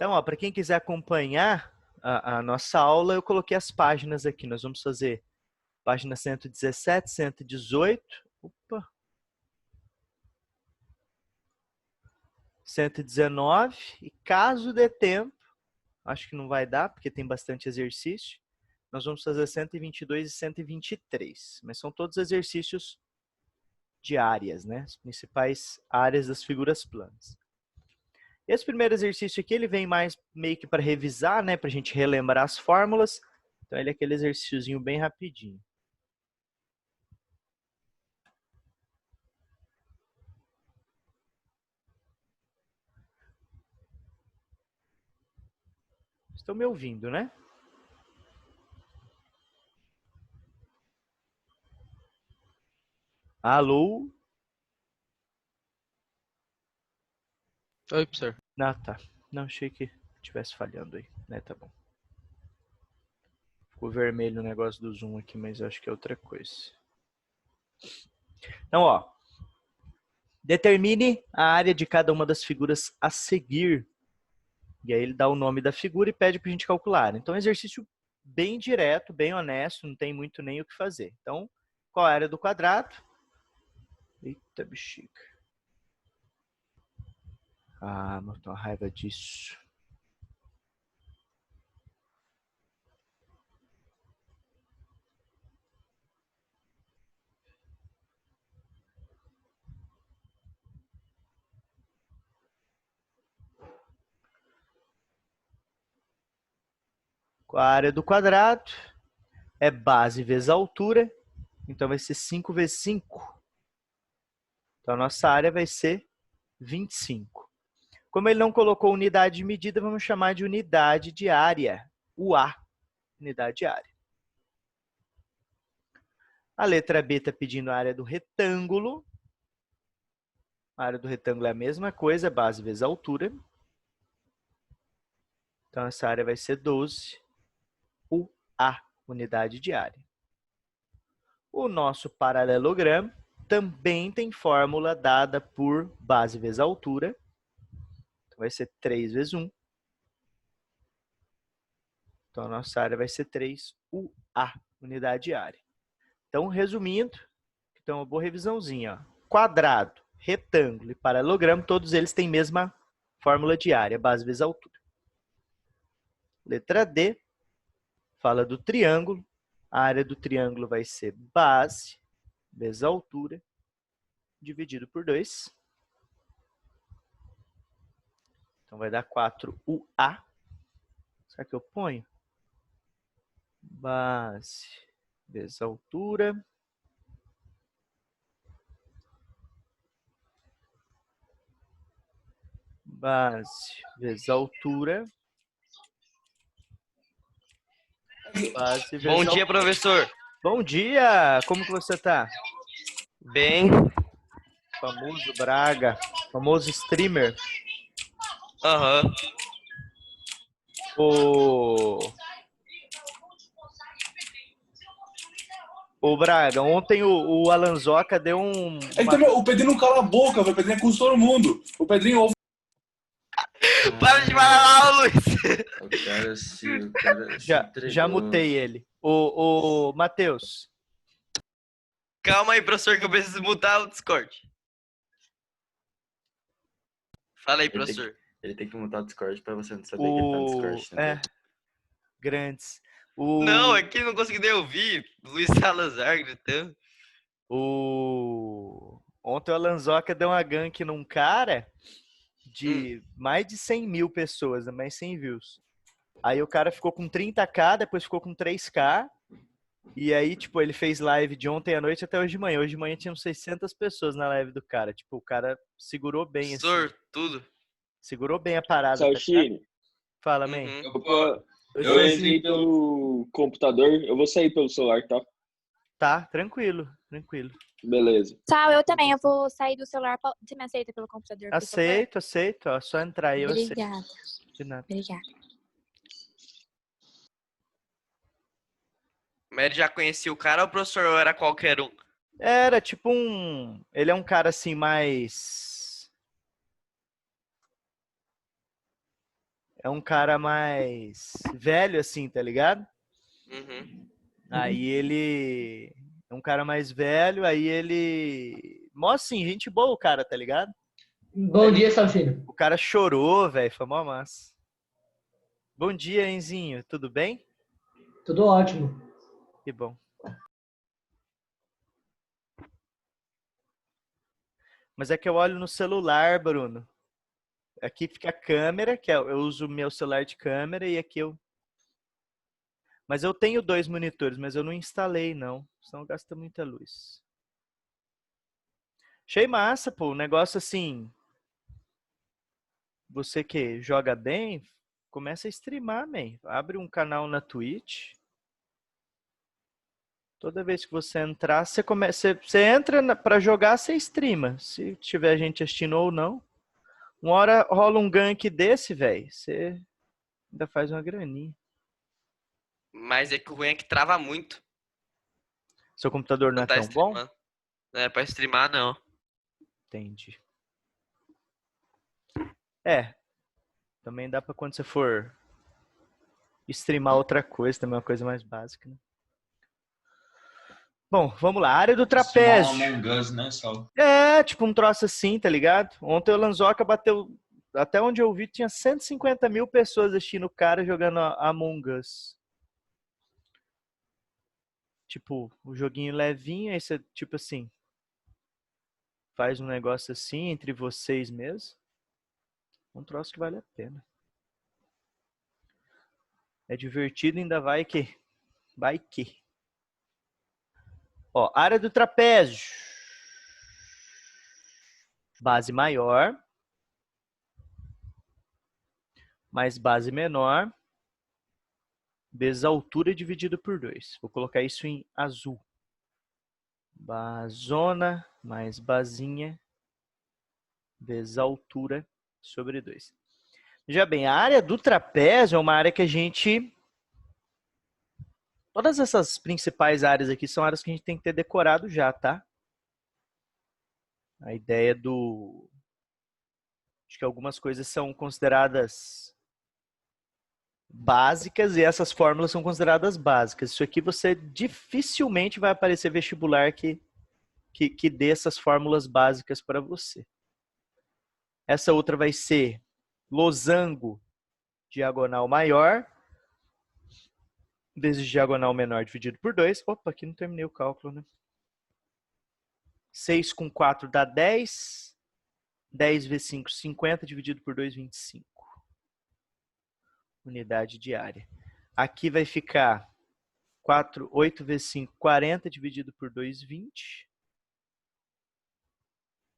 Então, para quem quiser acompanhar a nossa aula, eu coloquei as páginas aqui. Nós vamos fazer página 117, 118, 119, e caso dê tempo, acho que não vai dar, porque tem bastante exercício, nós vamos fazer 122 e 123, mas são todos exercícios de áreas, né? As principais áreas das figuras planas. Esse primeiro exercício aqui, ele vem mais meio que para revisar, né? Para a gente relembrar as fórmulas. Então, ele é aquele exercíciozinho bem rapidinho. Estão me ouvindo, né? Alô? Oi, professor. Ah, tá. Não, achei que estivesse falhando aí. Né, tá bom. Ficou vermelho o negócio do zoom aqui, mas eu acho que é outra coisa. Então, ó. Determine a área de cada uma das figuras a seguir. E aí ele dá o nome da figura e pede para a gente calcular. Então, é um exercício bem direto, bem honesto, não tem muito nem o que fazer. Então, qual é a área do quadrado? Eita, bexiga. Ah, mas tô com raiva disso. A área do quadrado é base vezes altura, então vai ser 5 vezes 5. Então a nossa área vai ser 25. Como ele não colocou unidade de medida, vamos chamar de unidade de área, UA, unidade de área. A letra B está pedindo a área do retângulo. A área do retângulo é a mesma coisa, base vezes altura. Então essa área vai ser 12, UA, unidade de área. O nosso paralelogramo também tem fórmula dada por base vezes altura. Então, vai ser 3 vezes 1. Então, a nossa área vai ser 3 UA, unidade de área. Então, resumindo, então uma boa revisãozinha. Ó. Quadrado, retângulo e paralelogramo, todos eles têm a mesma fórmula de área, base vezes altura. Letra D, fala do triângulo. A área do triângulo vai ser base vezes altura, dividido por 2. Então, vai dar 4UA. Será que eu ponho? Base vezes altura. Base vezes altura. Base vezes Bom dia, altura. professor. Bom dia! Como que você tá? Bem. Famoso Braga. Famoso streamer. Aham. O Braga, ontem o Alanzoca deu um... O Pedrinho não cala a boca, velho. O Pedrinho acusou todo mundo. O Pedrinho ouve. Para de falar, Luiz. O cara já mutei ele. O Matheus. Calma aí, professor, que eu preciso mutar o Discord. Fala aí, professor. Ele tem que mutar o Discord pra você não saber que ele tá no Discord. Entendeu? Grandes. Não, é que não consegui nem ouvir. Luiz Salazar gritando. Ontem o Alanzoca deu uma gank num cara de mais de 100 mil pessoas, mais 100 views. Aí o cara ficou com 30k, depois ficou com 3k. E aí, tipo, ele fez live de ontem à noite até hoje de manhã. Hoje de manhã tinham 600 pessoas na live do cara. Tipo, o cara segurou bem assim. Sortudo. Segurou bem a parada. Salchini. Tá? Fala, man. Eu entrei pelo computador. Eu vou sair pelo celular, tá? Tá, tranquilo, tranquilo. Beleza. Tchau, eu também. Eu vou sair do celular. Você me aceita pelo computador? Aceito. Ó, só entrar aí. Obrigada. Aceito. De nada. Obrigada. Mas ele já conhecia o cara ou o professor era qualquer um? Era tipo um... Ele é um cara assim mais... é um cara mais velho, assim, tá ligado? Uhum. Aí ele é um cara mais velho, aí ele... Mó assim, gente boa o cara, tá ligado? Bom dia, Salchino. O cara chorou, velho, foi mó massa. Bom dia, Enzinho, tudo bem? Tudo ótimo. Que bom. Mas é que eu olho no celular, Bruno. Aqui fica a câmera, que eu uso o meu celular de câmera, e aqui eu... Mas eu tenho 2 monitores, mas eu não instalei, não. Senão gasta muita luz. Achei massa, pô. Um negócio assim... Você que joga bem, começa a streamar, man. Abre um canal na Twitch. Toda vez que você entrar, você entra pra jogar, você streama. Se tiver gente assistindo ou não. Uma hora rola um gank desse, velho. Você ainda faz uma graninha. Mas é que o ruim é que trava muito. Seu computador não é Não tá tão bom? streamando. Não é pra streamar, não. Entendi. É. Também dá pra quando você for streamar outra coisa, também é uma coisa mais básica, né? Bom, vamos lá. Área do trapézio. Among Us, né, Sal? É, tipo um troço assim, tá ligado? Ontem o Lanzoca bateu... Até onde eu vi, tinha 150 mil pessoas assistindo o cara jogando Among Us. Tipo, o joguinho levinho, aí você, tipo assim, faz um negócio assim entre vocês mesmo. Um troço que vale a pena. É divertido, ainda vai que... Vai que... Ó, área do trapézio. Base maior. Mais base menor. Vezes a altura dividido por 2. Vou colocar isso em azul. Basona mais basinha. Vezes a altura sobre 2. Veja bem, a área do trapézio é uma área que a gente... Todas essas principais áreas aqui são áreas que a gente tem que ter decorado já, tá? A ideia do... Acho que algumas coisas são consideradas básicas e essas fórmulas são consideradas básicas. Isso aqui você dificilmente vai aparecer vestibular que dê essas fórmulas básicas para você. Essa outra vai ser losango diagonal maior vezes diagonal menor dividido por 2. Opa, aqui não terminei o cálculo, né? 6 com 4 dá 10. 10 vezes 5, 50, dividido por 2, 25. Unidade de área. Aqui vai ficar 8 vezes 5, 40, dividido por 2, 20.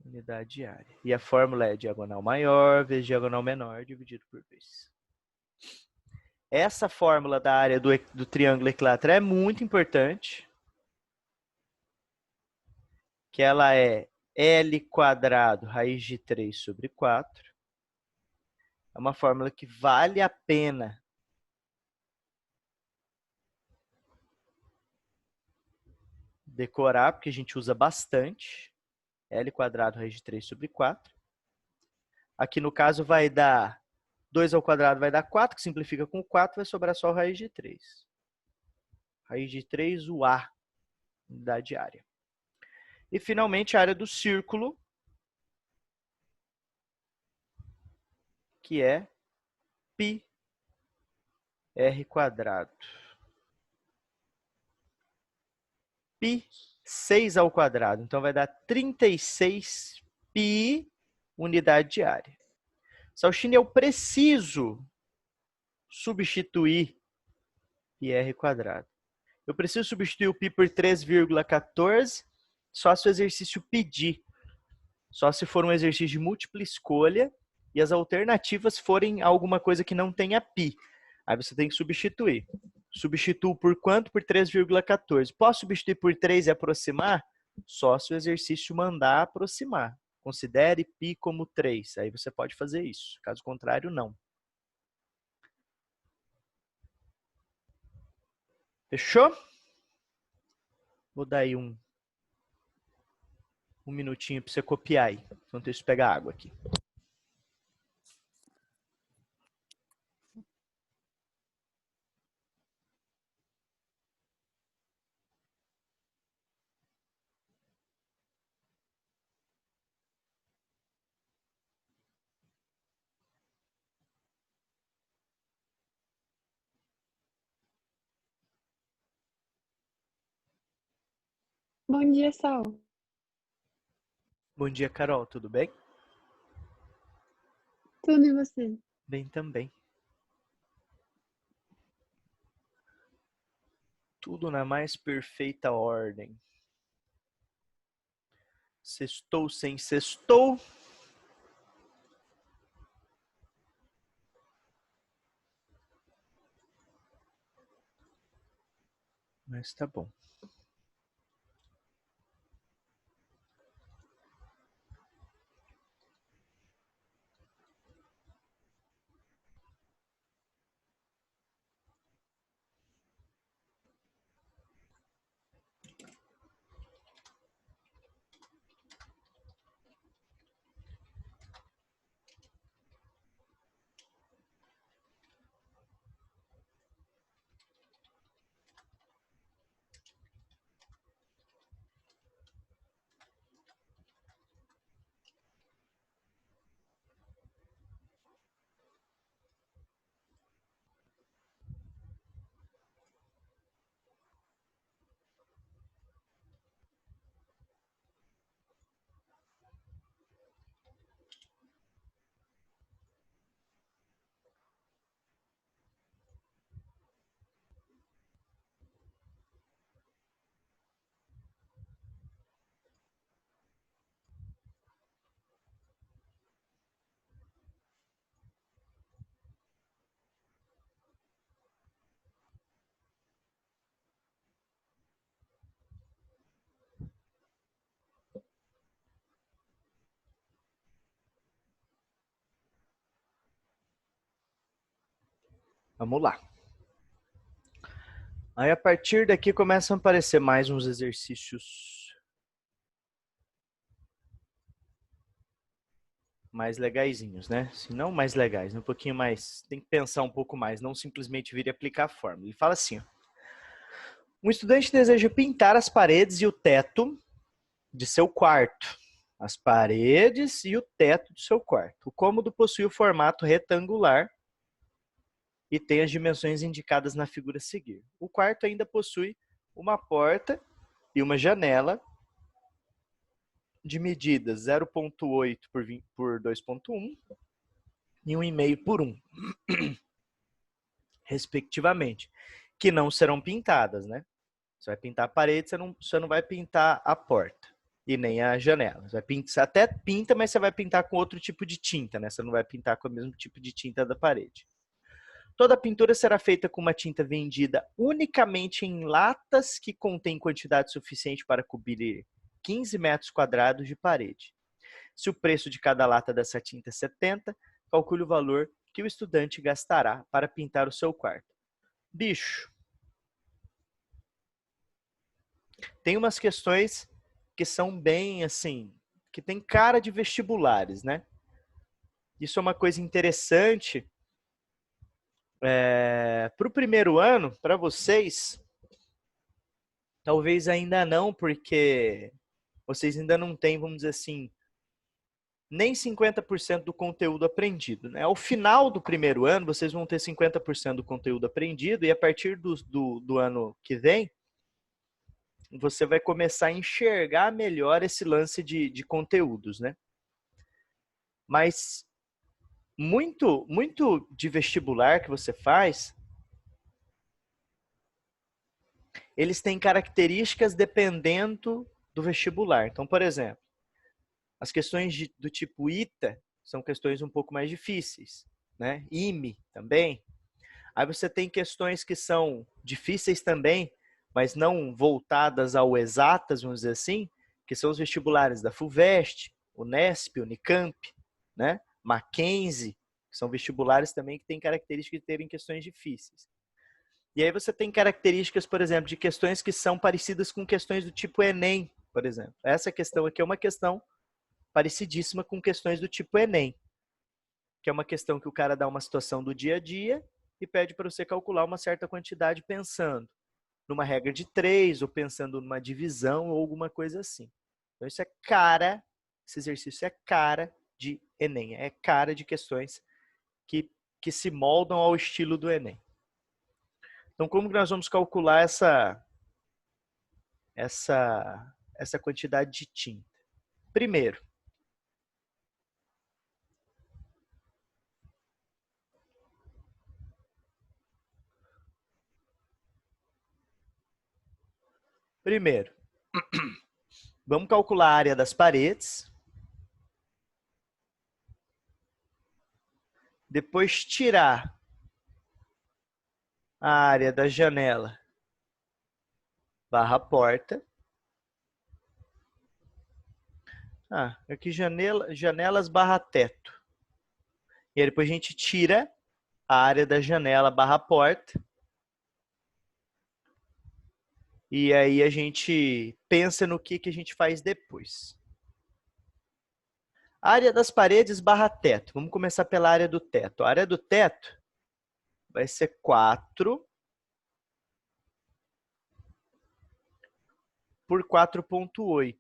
Unidade de área. E a fórmula é diagonal maior vezes diagonal menor, dividido por 2. Essa fórmula da área do triângulo equilátero é muito importante. Que ela é L quadrado raiz de 3 sobre 4. É uma fórmula que vale a pena decorar, porque a gente usa bastante. L quadrado raiz de 3 sobre 4. Aqui no caso vai dar 2 ao quadrado vai dar 4, que simplifica com 4, vai sobrar só raiz de 3. Raiz de 3, o A, unidade de área. E finalmente a área do círculo, que é π r quadrado. Π 6 ao quadrado. Então vai dar 36 π unidade de área. Salchini, eu preciso substituir πr quadrado. Eu preciso substituir o π por 3,14 só se o exercício pedir. Só se for um exercício de múltipla escolha e as alternativas forem alguma coisa que não tenha π. Aí você tem que substituir. Substituo por quanto? Por 3,14. Posso substituir por 3 e aproximar? Só se o exercício mandar aproximar. Considere π como 3. Aí você pode fazer isso. Caso contrário, não. Fechou? Vou dar aí um minutinho para você copiar aí. Enquanto isso, pegar água aqui. Bom dia, Sol. Bom dia, Carol. Tudo bem? Tudo e você? Bem também. Tudo na mais perfeita ordem. Sextou sem sextou. Mas tá bom. Vamos lá. Aí a partir daqui começam a aparecer mais uns exercícios mais legaizinhos, né? Se não mais legais, um pouquinho mais, tem que pensar um pouco mais, não simplesmente vir e aplicar a fórmula. Ele fala assim, ó, um estudante deseja pintar as paredes e o teto de seu quarto. As paredes e o teto do seu quarto. O cômodo possui o formato retangular e tem as dimensões indicadas na figura a seguir. O quarto ainda possui uma porta e uma janela de medidas 0,8 por 2,1 e 1,5 por 1, respectivamente, que não serão pintadas, né? Você vai pintar a parede, você não vai pintar a porta e nem a janela. Você até pinta, mas você vai pintar com outro tipo de tinta, né? Você não vai pintar com o mesmo tipo de tinta da parede. Toda a pintura será feita com uma tinta vendida unicamente em latas que contém quantidade suficiente para cobrir 15 metros quadrados de parede. Se o preço de cada lata dessa tinta é 70, calcule o valor que o estudante gastará para pintar o seu quarto. Bicho, tem umas questões que são bem assim, que tem cara de vestibulares, né? Isso é uma coisa interessante. Para o primeiro ano, para vocês, talvez ainda não, porque vocês ainda não têm, vamos dizer assim, nem 50% do conteúdo aprendido, né? Ao final do primeiro ano, vocês vão ter 50% do conteúdo aprendido e a partir do ano que vem, você vai começar a enxergar melhor esse lance de conteúdos, né? Mas muito de vestibular que você faz, eles têm características dependendo do vestibular. Então, por exemplo, as questões do tipo ITA são questões um pouco mais difíceis, né? IME também. Aí você tem questões que são difíceis também, mas não voltadas ao exatas, vamos dizer assim, que são os vestibulares da FUVEST, Unesp, Unicamp, né? Mackenzie, que são vestibulares também que têm características de terem questões difíceis. E aí você tem características, por exemplo, de questões que são parecidas com questões do tipo Enem, por exemplo. Essa questão aqui é uma questão parecidíssima com questões do tipo Enem, que é uma questão que o cara dá uma situação do dia a dia e pede para você calcular uma certa quantidade pensando numa regra de 3 ou pensando numa divisão ou alguma coisa assim. Então isso é cara, esse exercício é cara de Enem, é cara de questões que se moldam ao estilo do Enem. Então como que nós vamos calcular essa quantidade de tinta. Primeiro, vamos calcular a área das paredes. Depois tirar a área da janela barra porta. Aqui janelas barra teto. E aí depois a gente tira a área da janela barra porta. E aí a gente pensa no que a gente faz depois. Área das paredes barra teto. Vamos começar pela área do teto. A área do teto vai ser 4 por 4,8.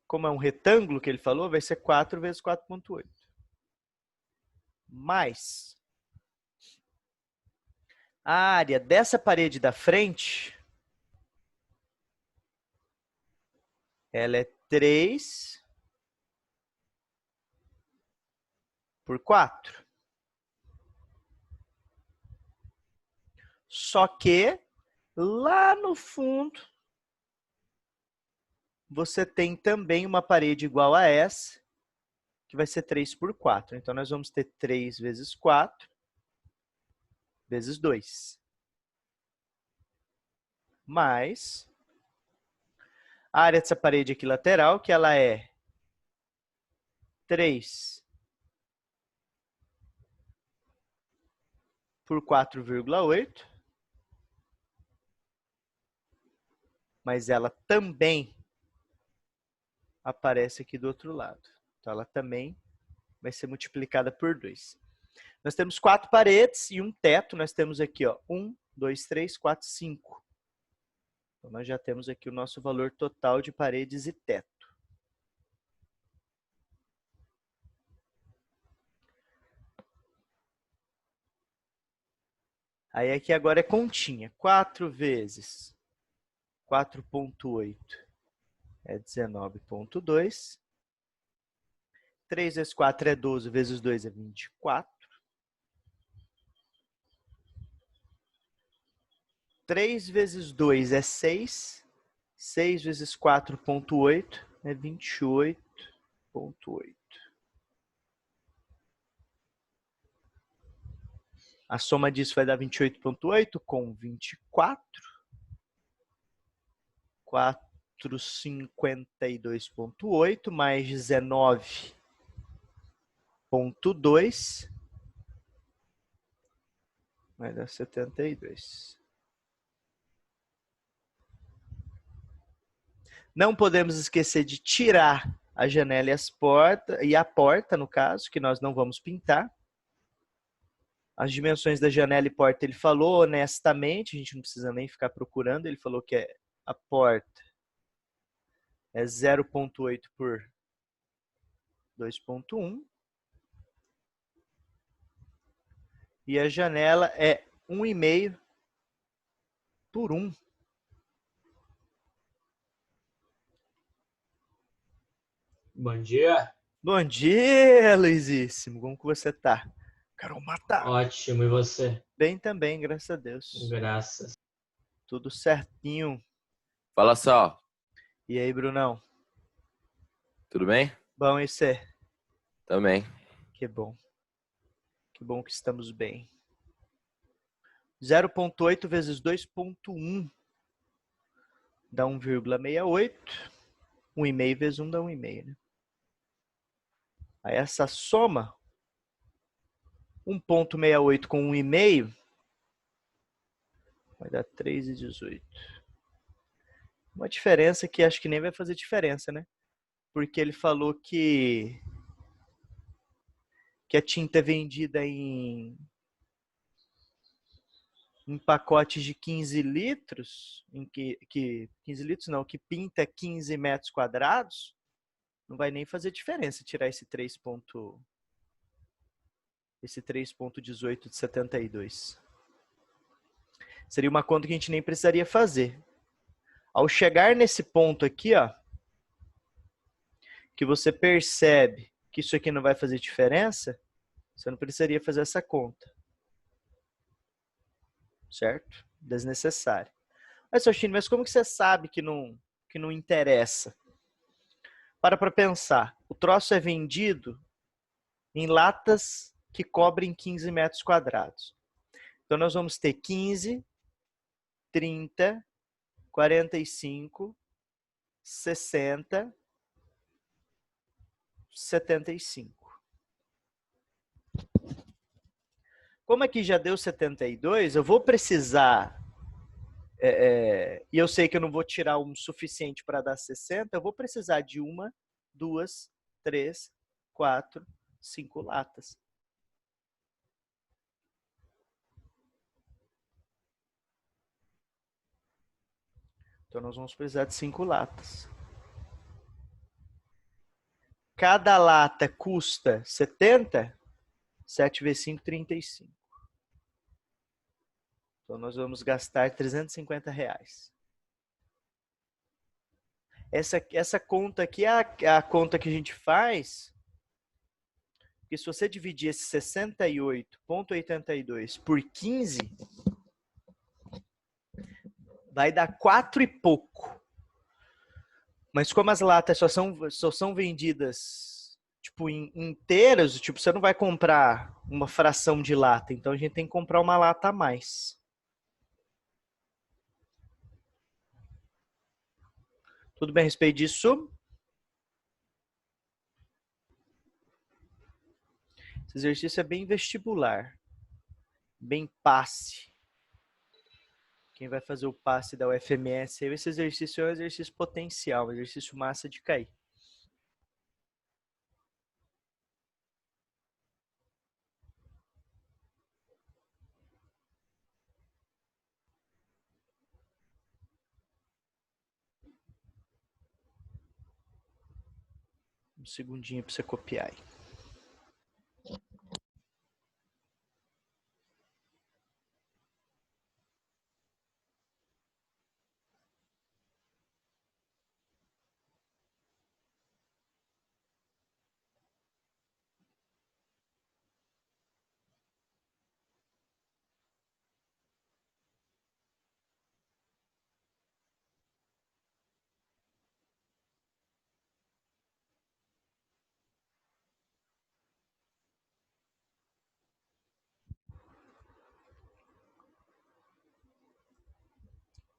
Como é um retângulo que ele falou, vai ser 4 vezes 4,8. Mais a área dessa parede da frente, ela é 3 por 4. Só que lá no fundo você tem também uma parede igual a essa, que vai ser 3 por 4. Então nós vamos ter 3 vezes 4 vezes 2. Mais a área dessa parede aqui lateral, que ela é 3 por 4,8. Mas ela também aparece aqui do outro lado. Então ela também vai ser multiplicada por 2. Nós temos 4 paredes e um teto. Nós temos aqui, ó, 1, 2, 3, 4, 5. Então nós já temos aqui o nosso valor total de paredes e teto. Aí aqui agora é continha. 4 vezes 4,8 é 19,2. 3 vezes 4 é 12, vezes 2 é 24. 3 vezes 2 é 6. 6 vezes 4,8 é 28,8. A soma disso vai dar 28,8 com 24. 452,8 mais 19,2 vai dar 72. Não podemos esquecer de tirar a janela e a porta, no caso, que nós não vamos pintar. As dimensões da janela e porta ele falou honestamente, a gente não precisa nem ficar procurando, ele falou que a porta é 0,8 por 2,1 e a janela é 1,5 por 1. Bom dia. Bom dia, Luizíssimo. Como que você tá? Quero matar. Ótimo, e você? Bem também, graças a Deus. Graças. Tudo certinho. Fala só, E aí, Brunão? tudo bem? Bom, e você? Também. Que bom. Que bom que estamos bem. 0,8 vezes 2,1 dá 1,68. 1,5 vezes 1 dá 1,5, né? Aí essa soma, 1,68 com 1,5, vai dar 3,18. Uma diferença que acho que nem vai fazer diferença, né? Porque ele falou que a tinta é vendida em pacotes de 15 litros, que 15 litros não, que pinta 15 metros quadrados, não vai nem fazer diferença tirar esse 3,18 de 72. Seria uma conta que a gente nem precisaria fazer. Ao chegar nesse ponto aqui, ó, que você percebe que isso aqui não vai fazer diferença, você não precisaria fazer essa conta. Certo? Desnecessário. Mas, Sochine, mas como que você sabe que não interessa? Para pensar. O troço é vendido em latas que cobrem 15 metros quadrados. Então, nós vamos ter 15, 30, 45, 60, 75. Como aqui já deu 72, eu vou precisar, e eu sei que eu não vou tirar o suficiente para dar 60, eu vou precisar de 1, 2, 3, 4, 5 latas. Então, nós vamos precisar de 5 latas. Cada lata custa 70, 7 vezes 5, 35. Então, nós vamos gastar R$350. Essa conta aqui é a conta que a gente faz, porque se você dividir esse 68,82 por 15, vai dar 4 e pouco. Mas como as latas só são vendidas tipo, inteiras, tipo, você não vai comprar uma fração de lata. Então a gente tem que comprar uma lata a mais. Tudo bem a respeito disso? Esse exercício é bem vestibular. Bem passe. Quem vai fazer o passe da UFMS, esse exercício é um exercício potencial, um exercício massa de cair. Um segundinho para você copiar aí.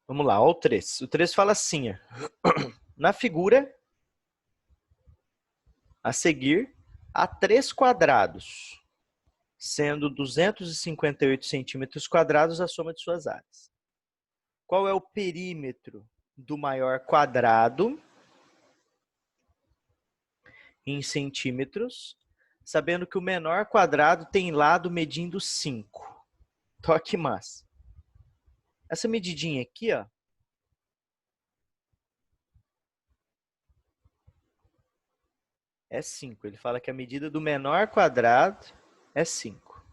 Vamos lá, ó o 3. O 3 fala assim, ó. Na figura a seguir, há 3 quadrados, sendo 258 centímetros quadrados a soma de suas áreas. Qual é o perímetro do maior quadrado em centímetros, sabendo que o menor quadrado tem lado medindo 5. Toque massa. Essa medidinha aqui, ó, é 5. Ele fala que a medida do menor quadrado é 5.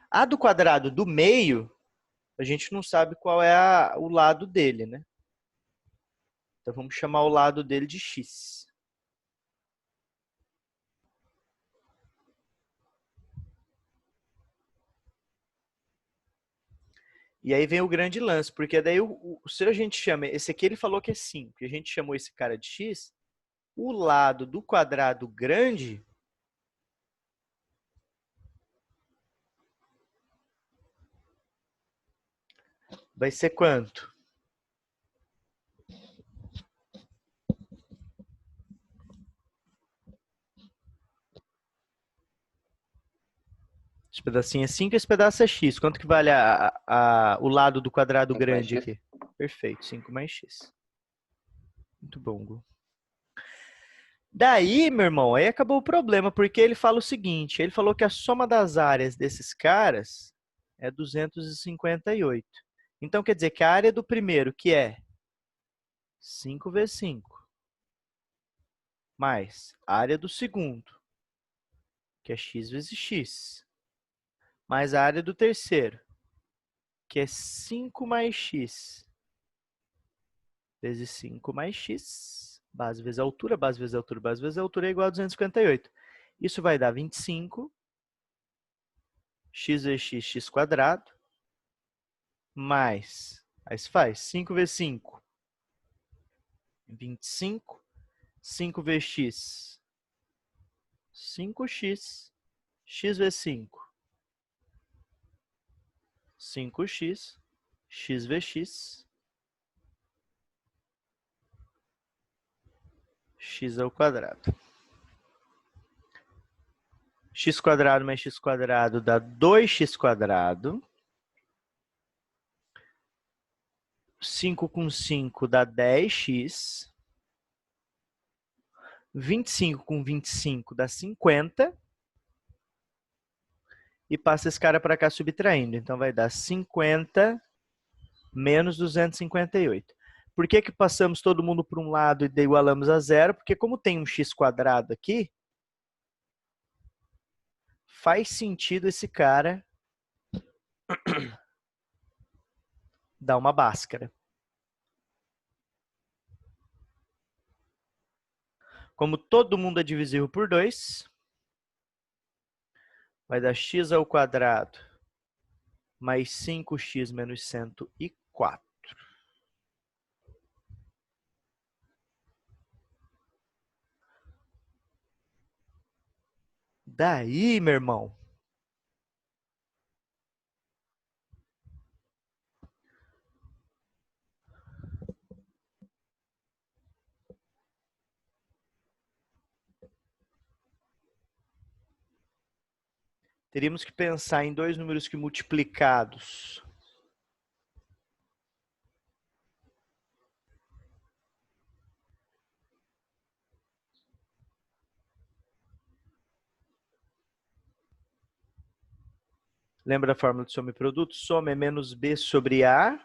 A do quadrado do meio, a gente não sabe qual é o lado dele, né? Então, vamos chamar o lado dele de x. E aí vem o grande lance, porque daí se a gente chama, esse aqui ele falou que é 5, e a gente chamou esse cara de x, o lado do quadrado grande vai ser quanto? Esse pedacinho é 5 e esse pedaço é x. Quanto que vale o lado do quadrado grande aqui? Perfeito, 5 mais x. Muito bom, Gu. Daí, meu irmão, aí acabou o problema, porque ele fala o seguinte, ele falou que a soma das áreas desses caras é 258. Então, quer dizer que a área do primeiro, que é 5 vezes 5, mais a área do segundo, que é x vezes x, mais a área do terceiro, que é 5 mais x, vezes 5 mais x, base vezes altura, base vezes altura, base vezes altura é igual a 258. Isso vai dar 25, x vezes x, x quadrado, mais, aí se faz 5 vezes 5, 25, 5 vezes x, 5x, x vezes 5, 5x, x vezes x, x ao quadrado. X quadrado mais x quadrado dá 2x quadrado. 5 com 5 dá 10x. 25 com 25 dá 50. E passa esse cara para cá subtraindo. Então vai dar 50 menos 258. Por que que passamos todo mundo para um lado e igualamos a zero? Porque como tem um x quadrado aqui, faz sentido esse cara dar uma báscara. Como todo mundo é divisível por 2, vai dar x ao quadrado mais 5x menos 104. Daí, meu irmão, teríamos que pensar em dois números que multiplicados lembra da fórmula de soma e produto? Soma é menos B sobre A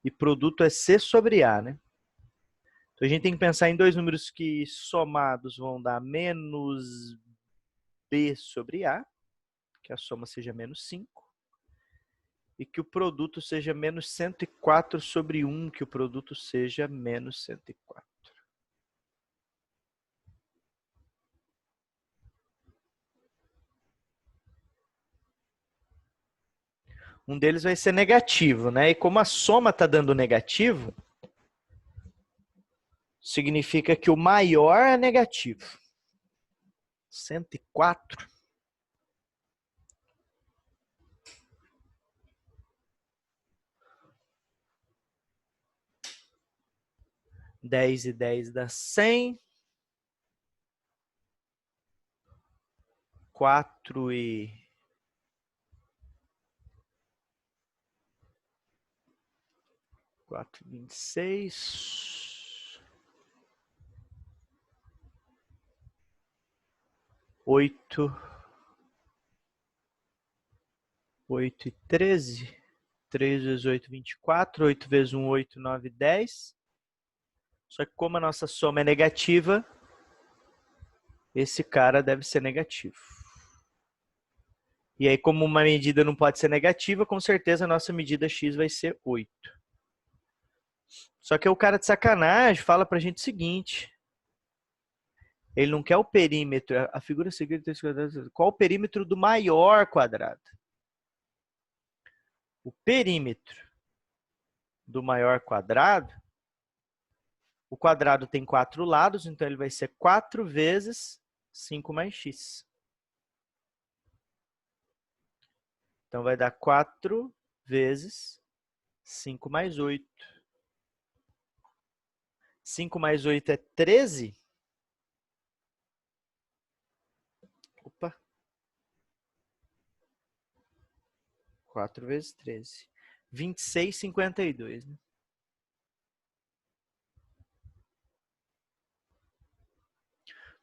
e produto é C sobre A, né? Então a gente tem que pensar em dois números que somados vão dar menos B sobre A, que a soma seja menos 5, e que o produto seja menos 104 sobre 1, que o produto seja menos 104. Um deles vai ser negativo, né? E como a soma está dando negativo, significa que o maior é negativo. 104. Dez e 10 dá 100. 4 e 4, 26. 8 e 13. 3 vezes 8, 24. 8 vezes 1, 8, 9, 10. Só que como a nossa soma é negativa, esse cara deve ser negativo. E aí, como uma medida não pode ser negativa, com certeza a nossa medida x vai ser 8. Só que o cara de sacanagem fala pra gente o seguinte. Ele não quer o perímetro. A figura seguinte, qual o perímetro do maior quadrado? O perímetro do maior quadrado, o quadrado tem 4 lados, então ele vai ser 4 vezes 5 mais x. Então vai dar 4 vezes 5 mais 8. 5 mais 8 é 13. Opa. 4 vezes 13. 26,52, né?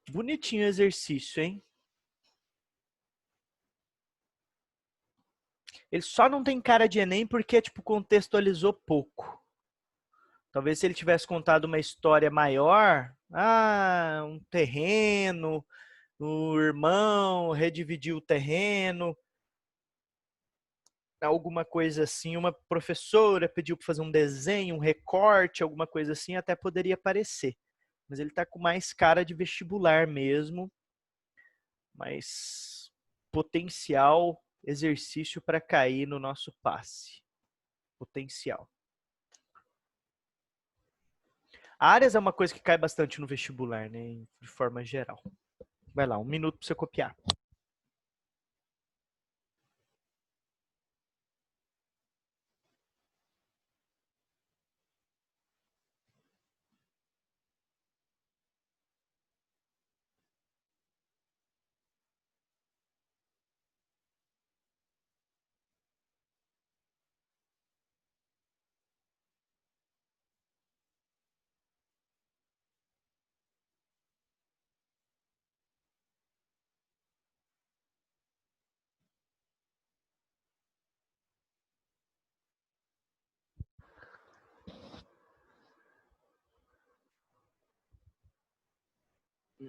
Bonitinho o exercício, hein? Ele só não tem cara de Enem porque, tipo, contextualizou pouco. Talvez se ele tivesse contado uma história maior, um terreno, o irmão redividiu o terreno, alguma coisa assim, uma professora pediu para fazer um desenho, um recorte, alguma coisa assim, até poderia aparecer. Mas ele está com mais cara de vestibular mesmo, mas potencial exercício para cair no nosso passe. Potencial. Áreas é uma coisa que cai bastante no vestibular, né, de forma geral. Vai lá, 1 minuto para você copiar.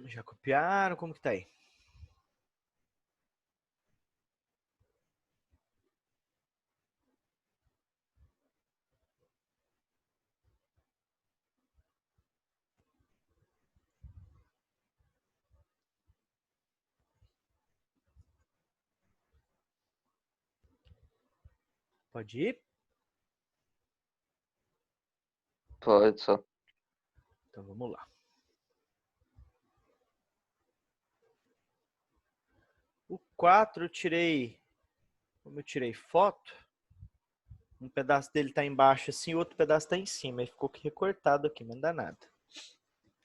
Já copiaram? Como que tá aí? Pode ir? Pode só. Então vamos lá. O 4 eu tirei, como eu tirei foto, um pedaço dele tá embaixo assim, o outro pedaço tá em cima, aí ficou recortado aqui, não dá nada.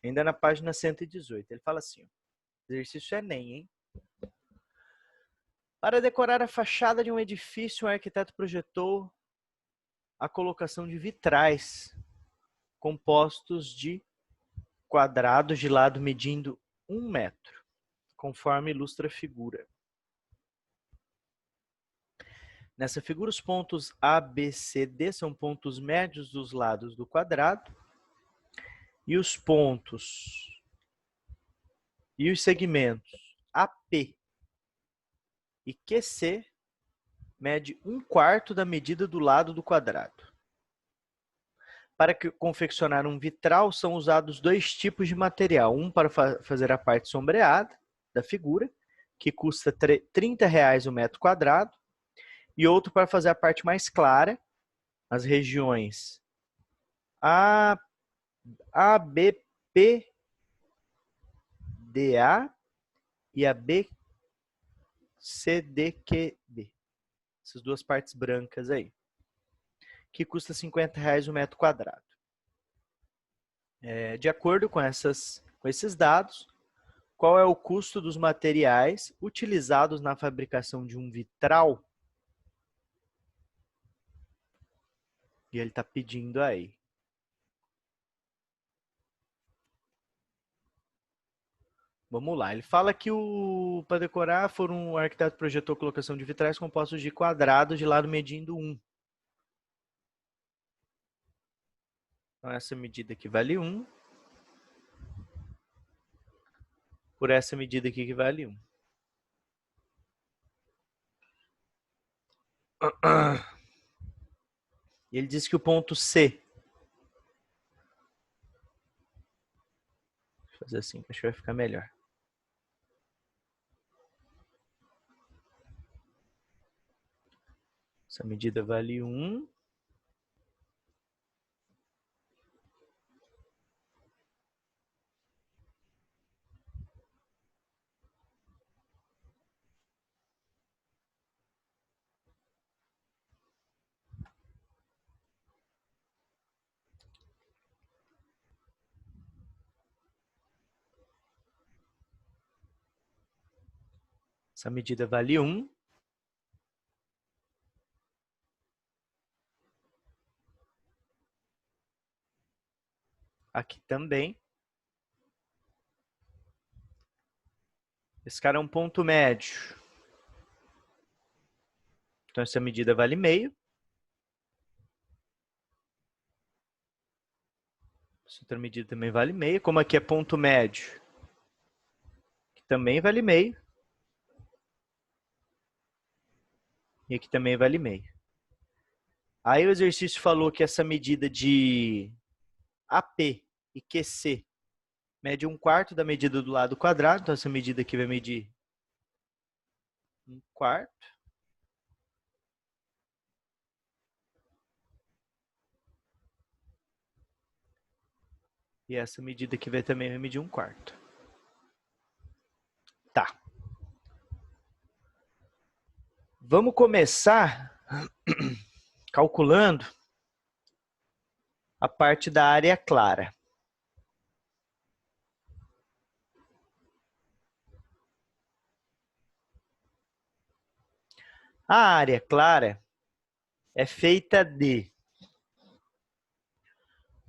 Ainda na página 118, ele fala assim, ó, exercício Enem, hein? Para decorar a fachada de um edifício, o arquiteto projetou a colocação de vitrais compostos de quadrados de lado medindo 1 metro, conforme ilustra a figura. Nessa figura, os pontos A, B, C, D são pontos médios dos lados do quadrado e os pontos e os segmentos AP e QC mede 1/4 da medida do lado do quadrado. Para confeccionar um vitral, são usados 2 tipos de material. Um para fazer a parte sombreada da figura, que custa R$30 o metro quadrado, e outro para fazer a parte mais clara, as regiões A, B, P, D, A e a B, C, D, Q, D. Essas duas partes brancas aí. Que custa R$50 o metro quadrado. De acordo com esses dados, qual é o custo dos materiais utilizados na fabricação de um vitral? E ele está pedindo aí. Vamos lá. Ele fala que para decorar, o arquiteto projetou a colocação de vitrais compostos de quadrados de lado medindo 1. Então, essa medida aqui vale 1. Por essa medida aqui que vale 1. E ele diz que o ponto C. Vou fazer assim, acho que vai ficar melhor. Essa medida vale 1. Essa medida vale 1. Aqui também. Esse cara é um ponto médio. Então, essa medida vale meio. Essa outra medida também vale meio. Como aqui é ponto médio, que também vale meio. E aqui também vale meio. Aí o exercício falou que essa medida de AP e QC mede 1/4 da medida do lado quadrado. Então, essa medida aqui vai medir 1/4. E essa medida aqui também vai medir 1/4. Tá. Vamos começar calculando a parte da área clara. A área clara é feita de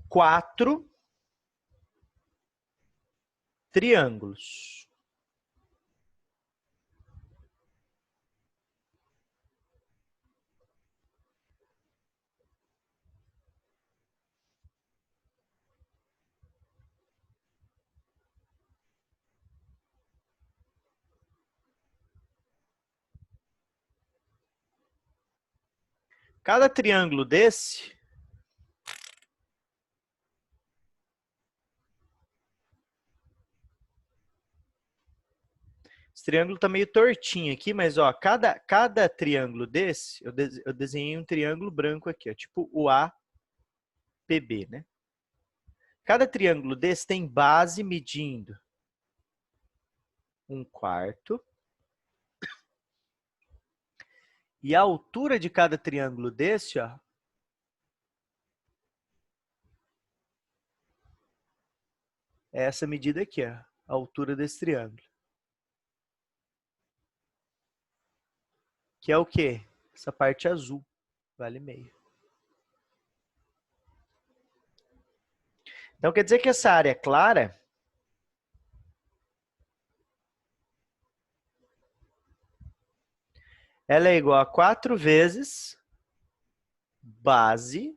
4 triângulos. Cada triângulo desse esse triângulo está meio tortinho aqui, mas ó, cada triângulo desse, eu desenhei um triângulo branco aqui, ó, tipo o APB, né? Cada triângulo desse tem base medindo 1/4. E a altura de cada triângulo desse, ó, é essa medida aqui, ó, a altura desse triângulo. Que é o quê? Essa parte azul, vale meio. Então, quer dizer que essa área clara ela é igual a 4 vezes base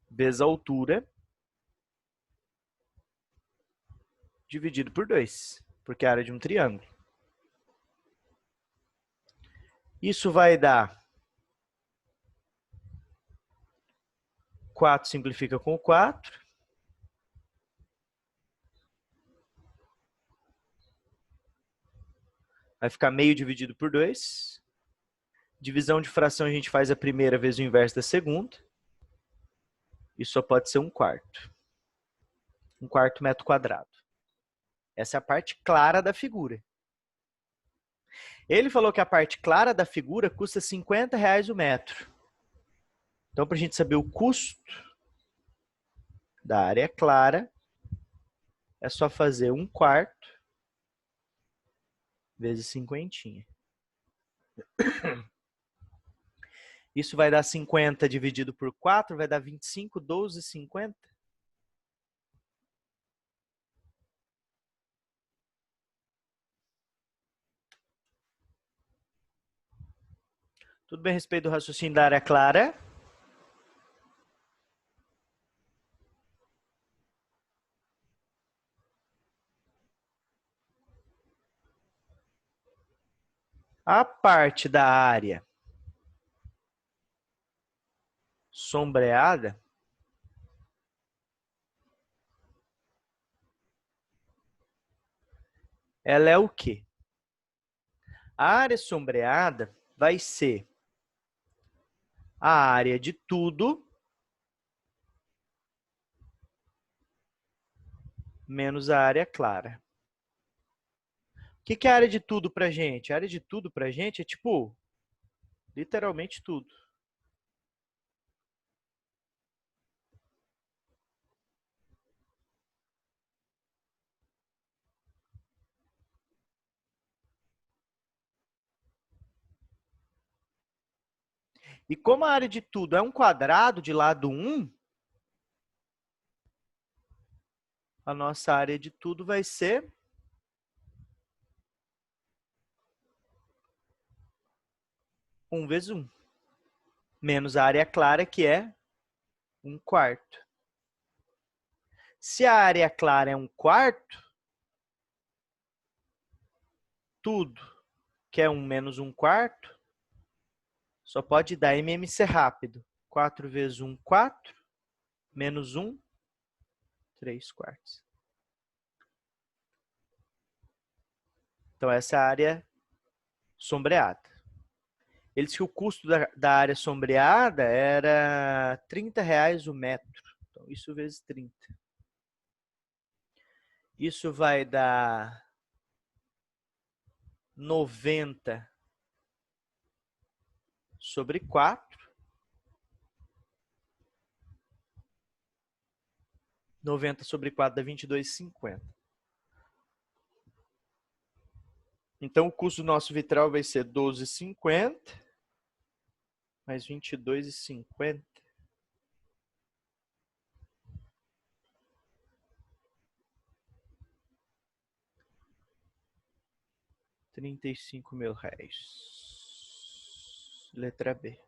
vezes altura dividido por 2, porque é a área de um triângulo. Isso vai dar 4 simplifica com o 4. Vai ficar meio dividido por 2. Divisão de fração a gente faz a primeira vezes o inverso da segunda. Isso só pode ser 1/4. 1/4 metro quadrado. Essa é a parte clara da figura. Ele falou que a parte clara da figura custa R$50 o metro. Então, para a gente saber o custo da área clara, é só fazer 1/4 vezes 50. Isso vai dar 50 dividido por 4, vai dar 25, 12, 50. Tudo bem a respeito do raciocínio da área clara? A parte da área sombreada ela é o quê? A área sombreada vai ser a área de tudo menos a área clara. O que é a área de tudo pra gente? A área de tudo pra gente é tipo, literalmente tudo. E como a área de tudo é um quadrado de lado 1, a nossa área de tudo vai ser 1 vezes 1. Menos a área clara, que é 1/4. Se a área clara é 1/4, tudo que é 1 menos 1/4 Só pode dar MMC rápido. 4 vezes 1, 4. Menos 1, 3/4. Então, essa é a área sombreada. Ele disse que o custo da área sombreada era R$30 o metro. Então, isso vezes 30. Isso vai dar 90 sobre 4. 90 sobre 4 dá 22,50. Então, o custo do nosso vitral vai ser 12,50 mais 22,50. R$35.000. Letra B.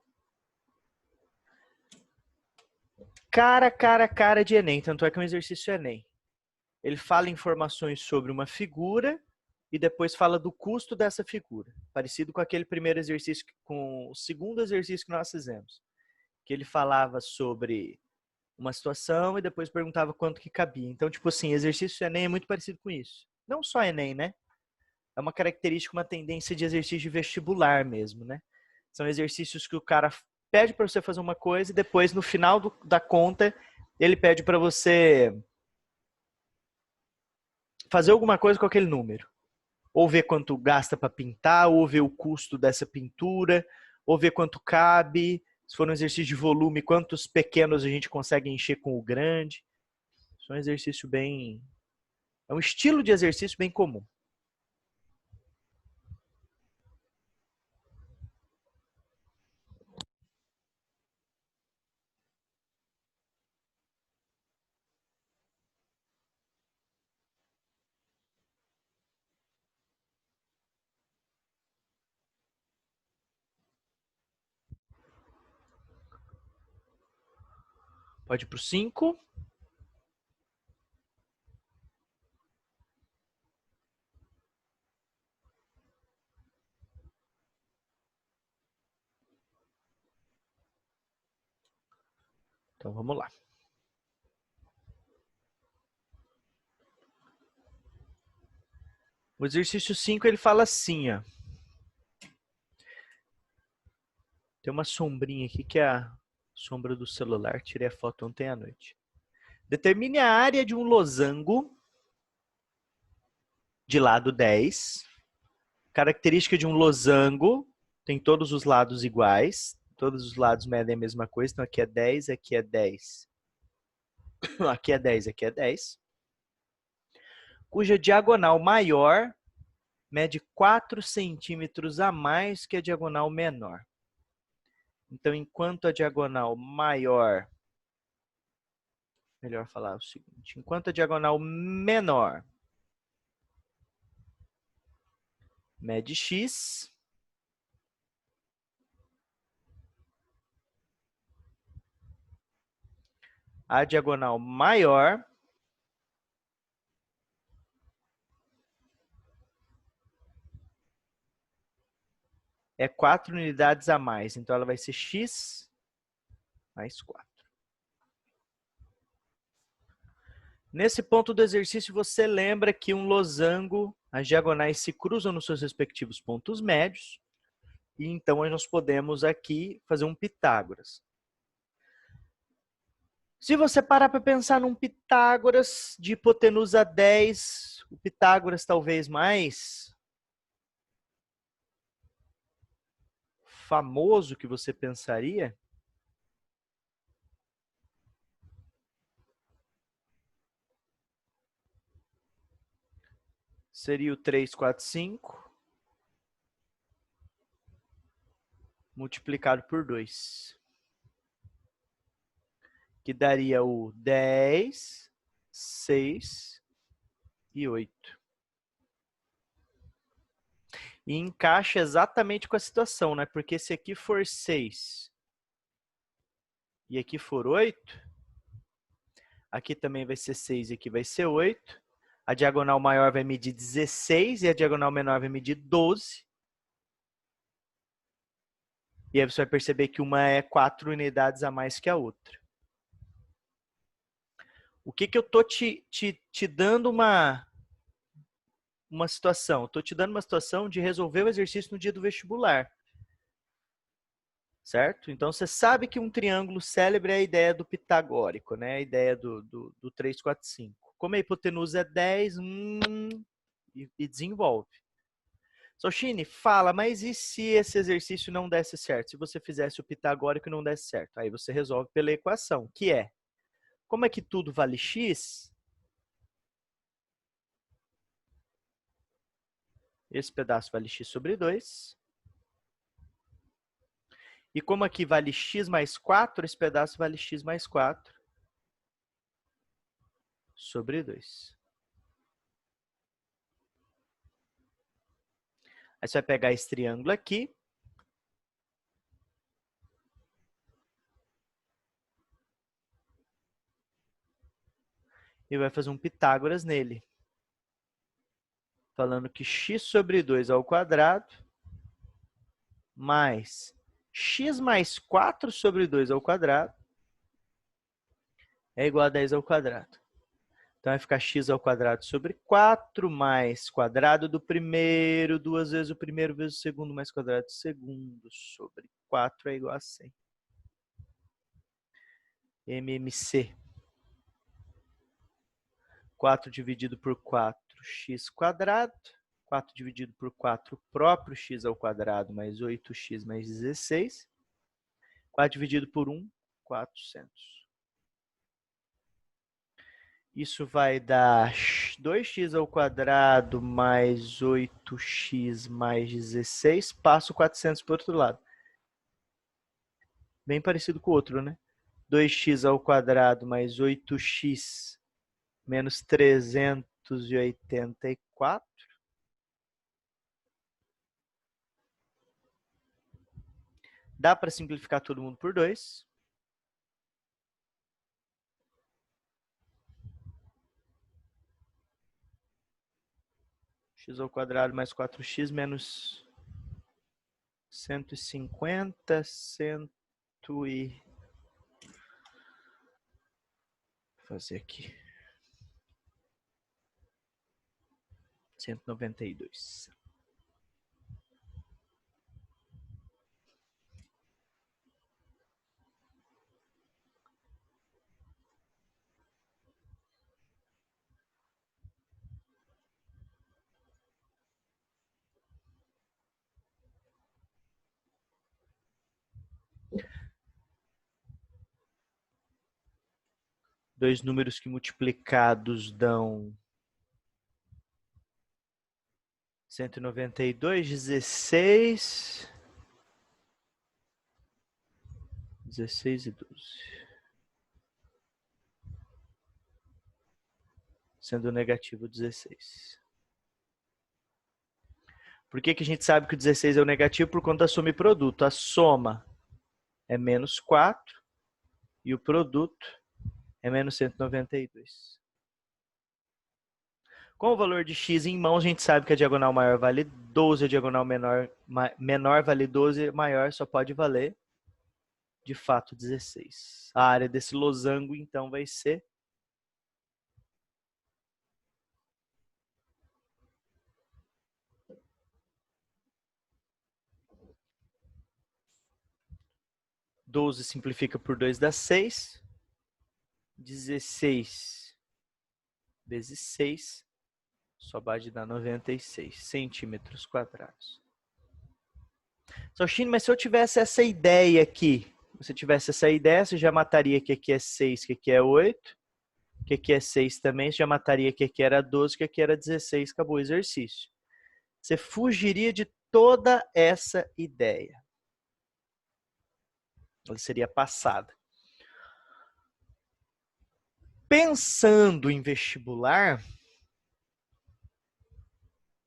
Cara de Enem. Tanto é que é um exercício Enem. Ele fala informações sobre uma figura e depois fala do custo dessa figura. Parecido com aquele primeiro exercício, com o segundo exercício que nós fizemos. Que ele falava sobre uma situação e depois perguntava quanto que cabia. Então, tipo assim, exercício Enem é muito parecido com isso. Não só Enem, né? É uma característica, uma tendência de exercício de vestibular mesmo, né? São exercícios que o cara pede para você fazer uma coisa e depois, no final da conta, ele pede para você fazer alguma coisa com aquele número. Ou ver quanto gasta para pintar, ou ver o custo dessa pintura, ou ver quanto cabe. Se for um exercício de volume, quantos pequenos a gente consegue encher com o grande. Isso é um exercício bem... É um estilo de exercício bem comum. Pode ir para o 5. Então, vamos lá. O exercício 5, ele fala assim, ó. Tem uma sombrinha aqui que é a sombra do celular. Tirei a foto ontem à noite. Determine a área de um losango de lado 10. Característica de um losango. Tem todos os lados iguais. Todos os lados medem a mesma coisa. Então, aqui é 10, aqui é 10. Aqui é 10, aqui é 10. Cuja diagonal maior mede 4 centímetros a mais que a diagonal menor. Então, enquanto a diagonal maior... Melhor falar o seguinte. Enquanto a diagonal menor mede x, a diagonal maior é 4 unidades a mais. Então, ela vai ser x mais 4. Nesse ponto do exercício, você lembra que um losango, as diagonais se cruzam nos seus respectivos pontos médios. E então, nós podemos aqui fazer um Pitágoras. Se você parar para pensar num Pitágoras de hipotenusa 10, o Pitágoras talvez mais famoso que você pensaria, seria o 3, 4, 5 multiplicado por 2. Que daria o 10, 6 e 8. E encaixa exatamente com a situação, né? Porque se aqui for 6 e aqui for 8, aqui também vai ser 6 e aqui vai ser 8. A diagonal maior vai medir 16 e a diagonal menor vai medir 12. E aí você vai perceber que uma é 4 unidades a mais que a outra. O que eu tô te dando uma situação? Estou te dando uma situação de resolver o exercício no dia do vestibular. Certo? Então, você sabe que um triângulo célebre é a ideia do pitagórico, né? A ideia do 3, 4, 5. Como a hipotenusa é 10, e desenvolve. Sochine, fala, mas e se esse exercício não desse certo? Se você fizesse o pitagórico e não desse certo? Aí você resolve pela equação, que é, como é que tudo vale x? Esse pedaço vale x sobre 2. E como aqui vale x mais 4, esse pedaço vale x mais 4 sobre 2. Aí você vai pegar esse triângulo aqui. E vai fazer um Pitágoras nele. Falando que x sobre 2 ao quadrado mais x mais 4 sobre 2 ao quadrado é igual a 10 ao quadrado. Então, vai ficar x ao quadrado sobre 4 mais quadrado do primeiro, 2 vezes o primeiro vezes o segundo, mais quadrado do segundo, sobre 4 é igual a 100. MMC. 4 dividido por 4, x quadrado. 4 dividido por 4, próprio x ao quadrado, mais 8x mais 16. 4 dividido por 1, 400. Isso vai dar 2x ao quadrado mais 8x mais 16. Passo 400 para o outro lado. Bem parecido com o outro, né? 2x ao quadrado mais 8x menos 384. Dá para simplificar todo mundo por 2. X ao quadrado mais 4x menos 150, 100 e... Vou fazer aqui. 192. Dois números que multiplicados dão 192, 16 e 12. Sendo negativo 16. Por que a gente sabe que o 16 é o negativo? Por conta da soma e produto. A soma é menos 4 e o produto é menos 192. Com o valor de x em mãos, a gente sabe que a diagonal maior vale 12, a diagonal menor vale 12, maior só pode valer, de fato, 16. A área desse losango, então, vai ser 12 simplifica por 2 dá 6. 16 vezes 6 só vai dar 96 centímetros quadrados. Sochine, mas se eu tivesse essa ideia aqui, você tivesse essa ideia, você já mataria que aqui é 6, que aqui é 8, que aqui é 6 também, você já mataria que aqui era 12, que aqui era 16, acabou o exercício. Você fugiria de toda essa ideia. Ela seria passada. Pensando em vestibular,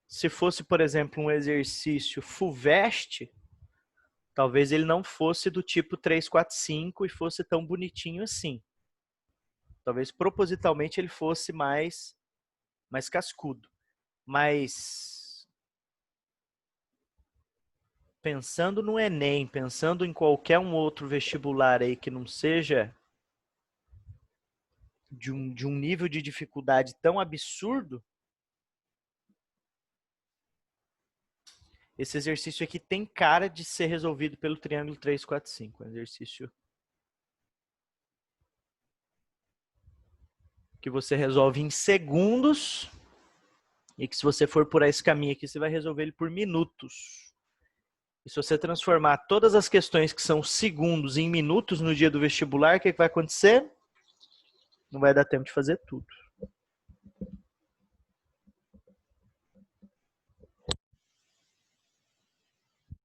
se fosse, por exemplo, um exercício FUVEST, talvez ele não fosse do tipo 3, 4, 5 e fosse tão bonitinho assim. Talvez propositalmente ele fosse mais cascudo. Mas pensando no Enem, pensando em qualquer um outro vestibular aí que não seja de um nível de dificuldade tão absurdo, esse exercício aqui tem cara de ser resolvido pelo triângulo 3, 4, 5. É um exercício que você resolve em segundos e que se você for por esse caminho aqui, você vai resolver ele por minutos. E se você transformar todas as questões que são segundos em minutos no dia do vestibular, o que vai acontecer? Não vai dar tempo de fazer tudo.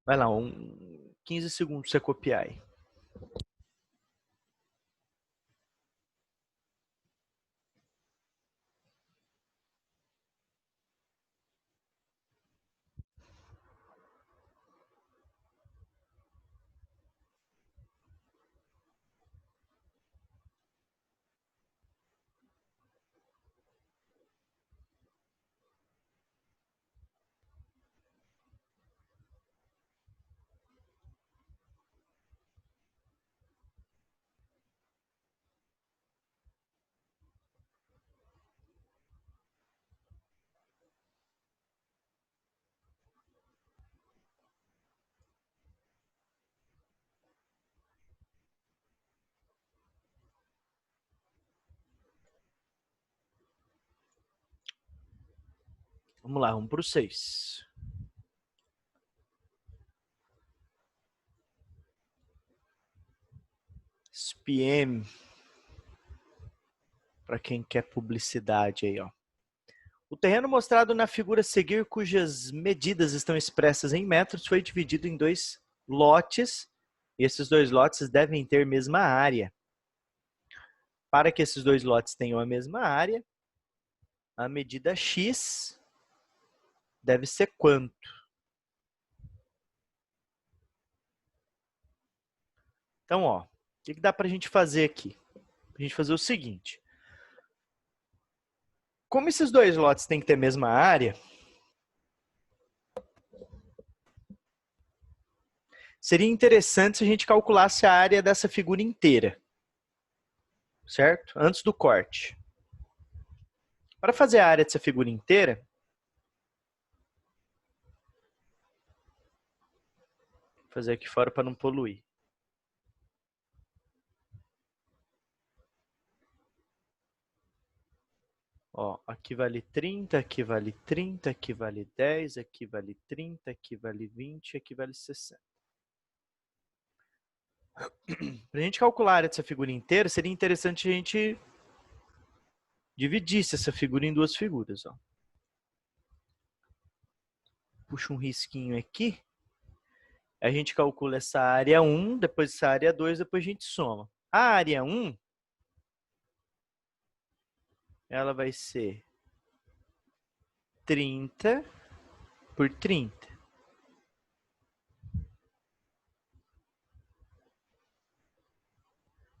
Vai lá, 15 segundos pra você copiar aí. Vamos lá, vamos para o 6. SPM. Para quem quer publicidade aí, ó. O terreno mostrado na figura a seguir, cujas medidas estão expressas em metros, foi dividido em 2 lotes. E esses 2 lotes devem ter mesma área. Para que esses 2 lotes tenham a mesma área, a medida X deve ser quanto? Então, ó, o que dá para a gente fazer aqui? A gente fazer o seguinte. Como esses 2 lotes têm que ter a mesma área, seria interessante se a gente calculasse a área dessa figura inteira, certo? Antes do corte. Para fazer a área dessa figura inteira, vou fazer aqui fora para não poluir. Ó, aqui vale 30, aqui vale 30, aqui vale 10, aqui vale 30, aqui vale 20, aqui vale 60. Para a gente calcular a área dessa figura inteira, seria interessante a gente dividisse essa figura em 2 figuras. Ó. Puxa um risquinho aqui. A gente calcula essa área 1, depois essa área 2, depois a gente soma. A área 1, ela vai ser 30 por 30.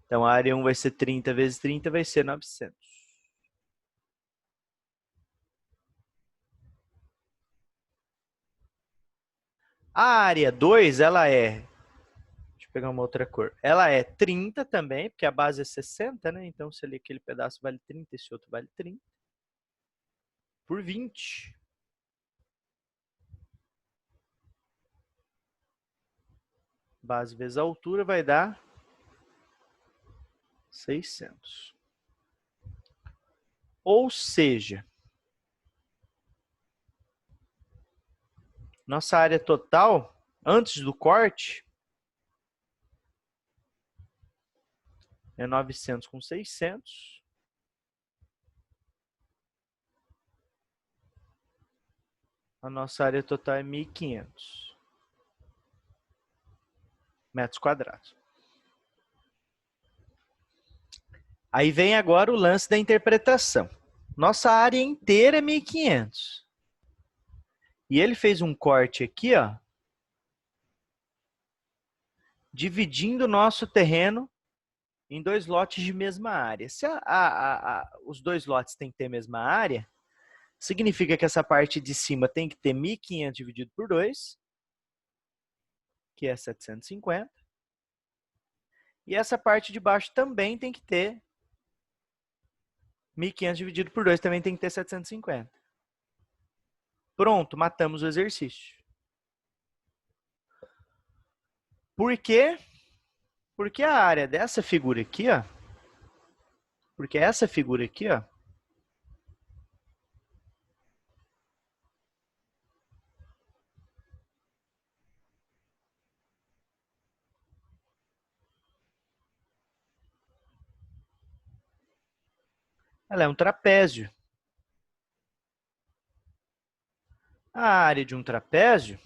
Então, a área 1 vai ser 30 vezes 30, vai ser 900. A área 2, ela é... Deixa eu pegar uma outra cor. Ela é 30 também, porque a base é 60, né? Então, se ali aquele pedaço vale 30, esse outro vale 30. Por 20. Base vezes a altura vai dar 600. Ou seja, nossa área total, antes do corte, é 900 com 600. A nossa área total é 1.500 metros quadrados. Aí vem agora o lance da interpretação. Nossa área inteira é 1.500. E ele fez um corte aqui, ó, dividindo o nosso terreno em 2 lotes de mesma área. Se os 2 lotes têm que ter a mesma área, significa que essa parte de cima tem que ter 1.500 dividido por 2. que é 750. E essa parte de baixo também tem que ter 1.500 dividido por 2, também tem que ter 750. Pronto, matamos o exercício. Por quê? Porque a área dessa figura aqui, ó, porque essa figura aqui, ó, ela é um trapézio. A área de um trapézio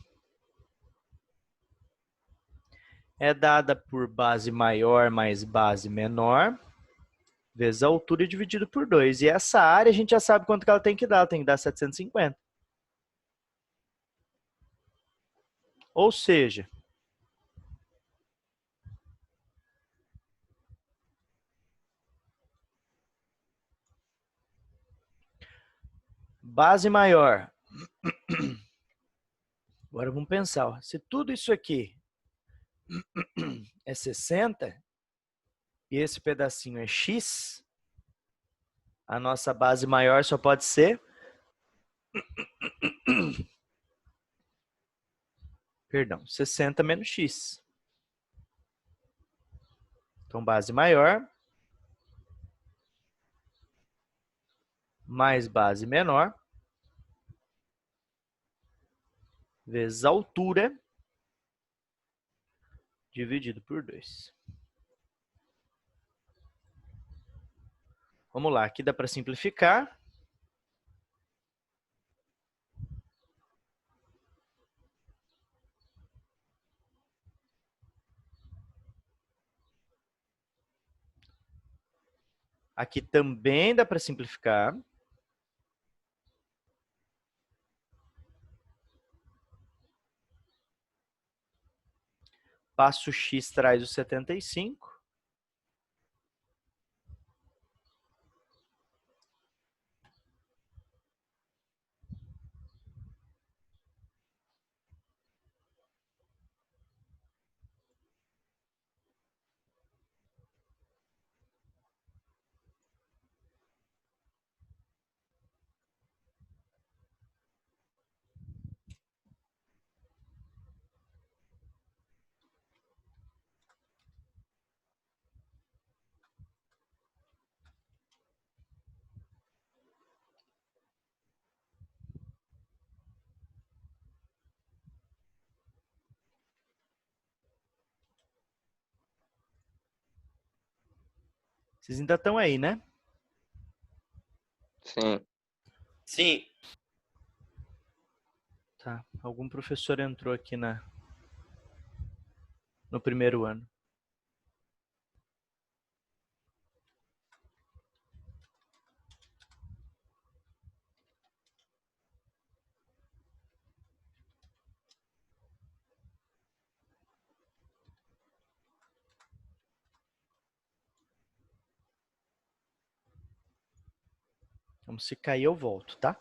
é dada por base maior mais base menor, vezes a altura dividido por 2. E essa área a gente já sabe quanto que ela tem que dar. Ela tem que dar 750. Ou seja, base maior. Agora vamos pensar. Ó. Se tudo isso aqui é 60 e esse pedacinho é x, a nossa base maior só pode ser perdão, 60 menos x. Então, base maior mais base menor vezes a altura dividido por 2. Vamos lá, aqui dá para simplificar. Aqui também dá para simplificar. Passo x traz o 75. Vocês ainda estão aí, né? Sim. Sim. Tá. Algum professor entrou aqui no primeiro ano. Então, se cair, eu volto, tá?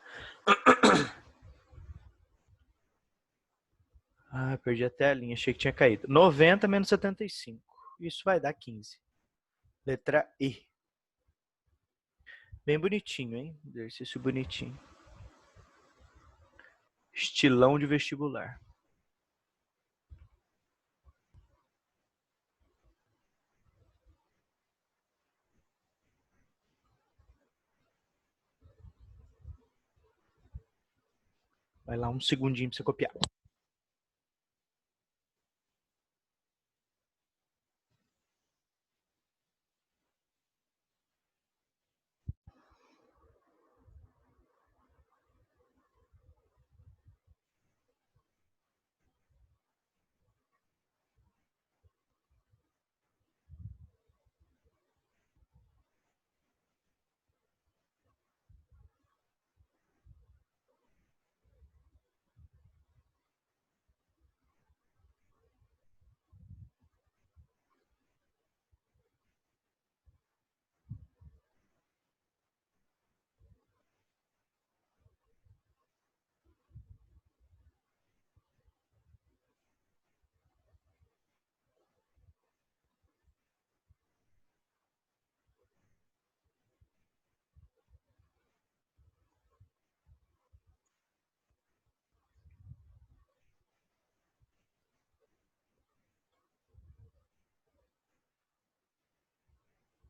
Ah, perdi até a linha, achei que tinha caído. 90 menos 75. Isso vai dar 15. Letra I. Bem bonitinho, hein? Exercício bonitinho. Estilão de vestibular. Vai lá um segundinho para você copiar.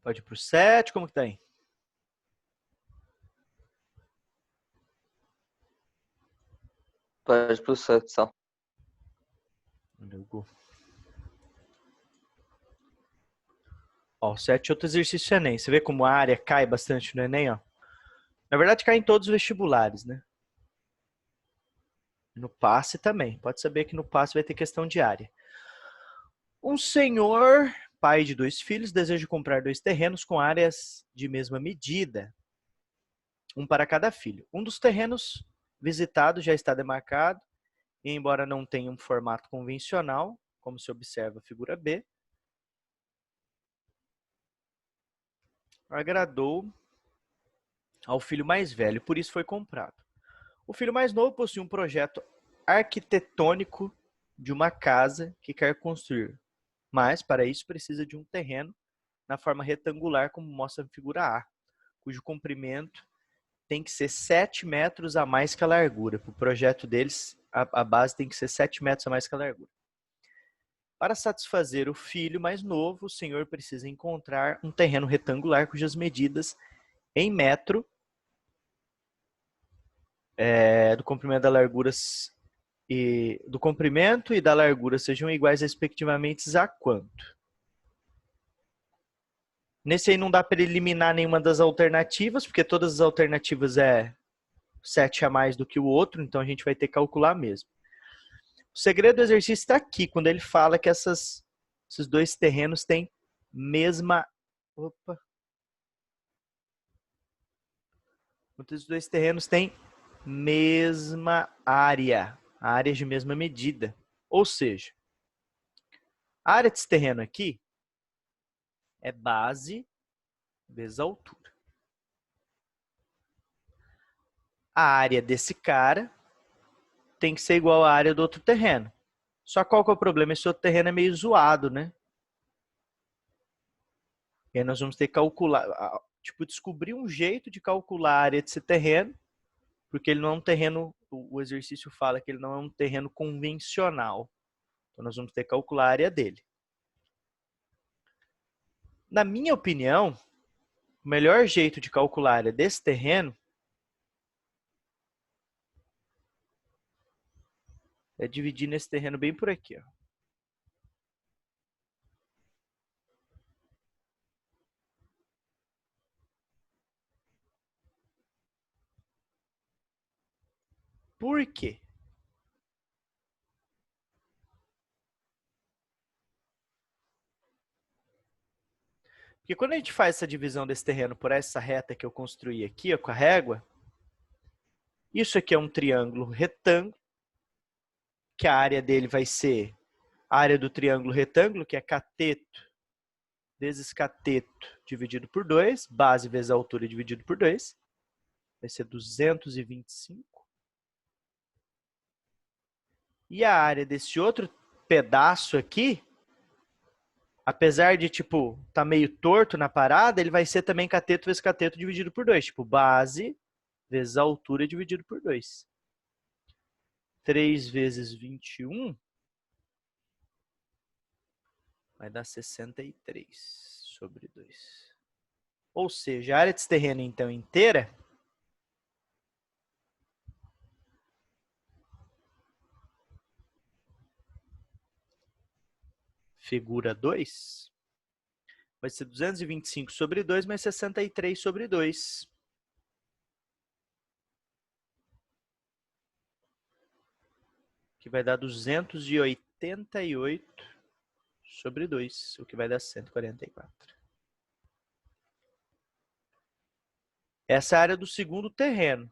Pode ir pro 7, como que tá aí? Pode pro 7 só. Ó, o 7 é outro exercício do Enem. Você vê como a área cai bastante no Enem, ó. Na verdade, cai em todos os vestibulares, né? No passe também. Pode saber que no passe vai ter questão de área. Um senhor, pai de 2 filhos, deseja comprar 2 terrenos com áreas de mesma medida, um para cada filho. Um dos terrenos visitados já está demarcado, e embora não tenha um formato convencional, como se observa a figura B, agradou ao filho mais velho, por isso foi comprado. O filho mais novo possui um projeto arquitetônico de uma casa que quer construir, mas para isso precisa de um terreno na forma retangular, como mostra a figura A, cujo comprimento tem que ser 7 metros a mais que a largura. Para o projeto deles, a base tem que ser 7 metros a mais que a largura. Para satisfazer o filho mais novo, o senhor precisa encontrar um terreno retangular cujas medidas em metro do comprimento e da largura sejam iguais respectivamente a quanto? Nesse aí não dá para eliminar nenhuma das alternativas, porque todas as alternativas é 7 a mais do que o outro, então a gente vai ter que calcular mesmo. O segredo do exercício está aqui, quando ele fala que esses 2 terrenos têm mesma... Esses 2 terrenos têm mesma área, áreas de mesma medida. Ou seja, a área desse terreno aqui é base vezes altura. A área desse cara tem que ser igual à área do outro terreno. Só qual que é o problema? Esse outro terreno é meio zoado, né? E aí nós vamos ter que calcular, descobrir um jeito de calcular a área desse terreno, porque ele não é um terreno, o exercício fala que ele não é um terreno convencional. Então nós vamos ter que calcular a área dele. Na minha opinião, o melhor jeito de calcular a área desse terreno é dividir nesse terreno bem por aqui, ó. Por quê? Porque quando a gente faz essa divisão desse terreno por essa reta que eu construí aqui, ó, com a régua, isso aqui é um triângulo retângulo, que a área dele vai ser a área do triângulo retângulo, que é cateto vezes cateto dividido por 2, base vezes a altura dividido por 2, vai ser 225. E a área desse outro pedaço aqui, apesar de, tá meio torto na parada, ele vai ser também cateto vezes cateto dividido por 2. Base vezes a altura dividido por 2. 3 vezes 21 vai dar 63 sobre 2. Ou seja, a área desse terreno, então, inteira figura 2 vai ser 225 sobre 2 mais 63 sobre 2. Que vai dar 288 sobre 2, o que vai dar 144. Essa é a área do segundo terreno.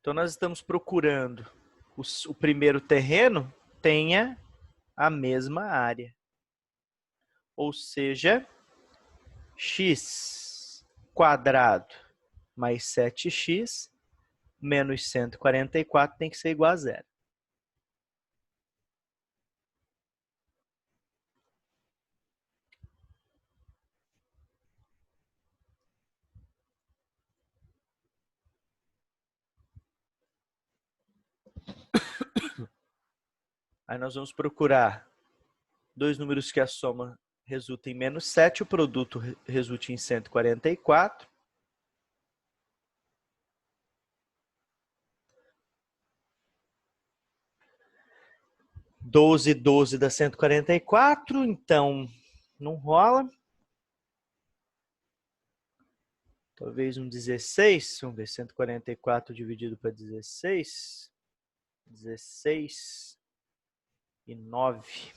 Então, nós estamos procurando o primeiro terreno tenha a mesma área. Ou seja, x quadrado mais 7x menos 144 tem que ser igual a 0. Aí nós vamos procurar 2 números que a soma resulta em menos 7, o produto resulta em 144. Doze, 12 dá 144, então não rola. Talvez um 16, vamos ver, 144 dividido para 16. 16 e 9.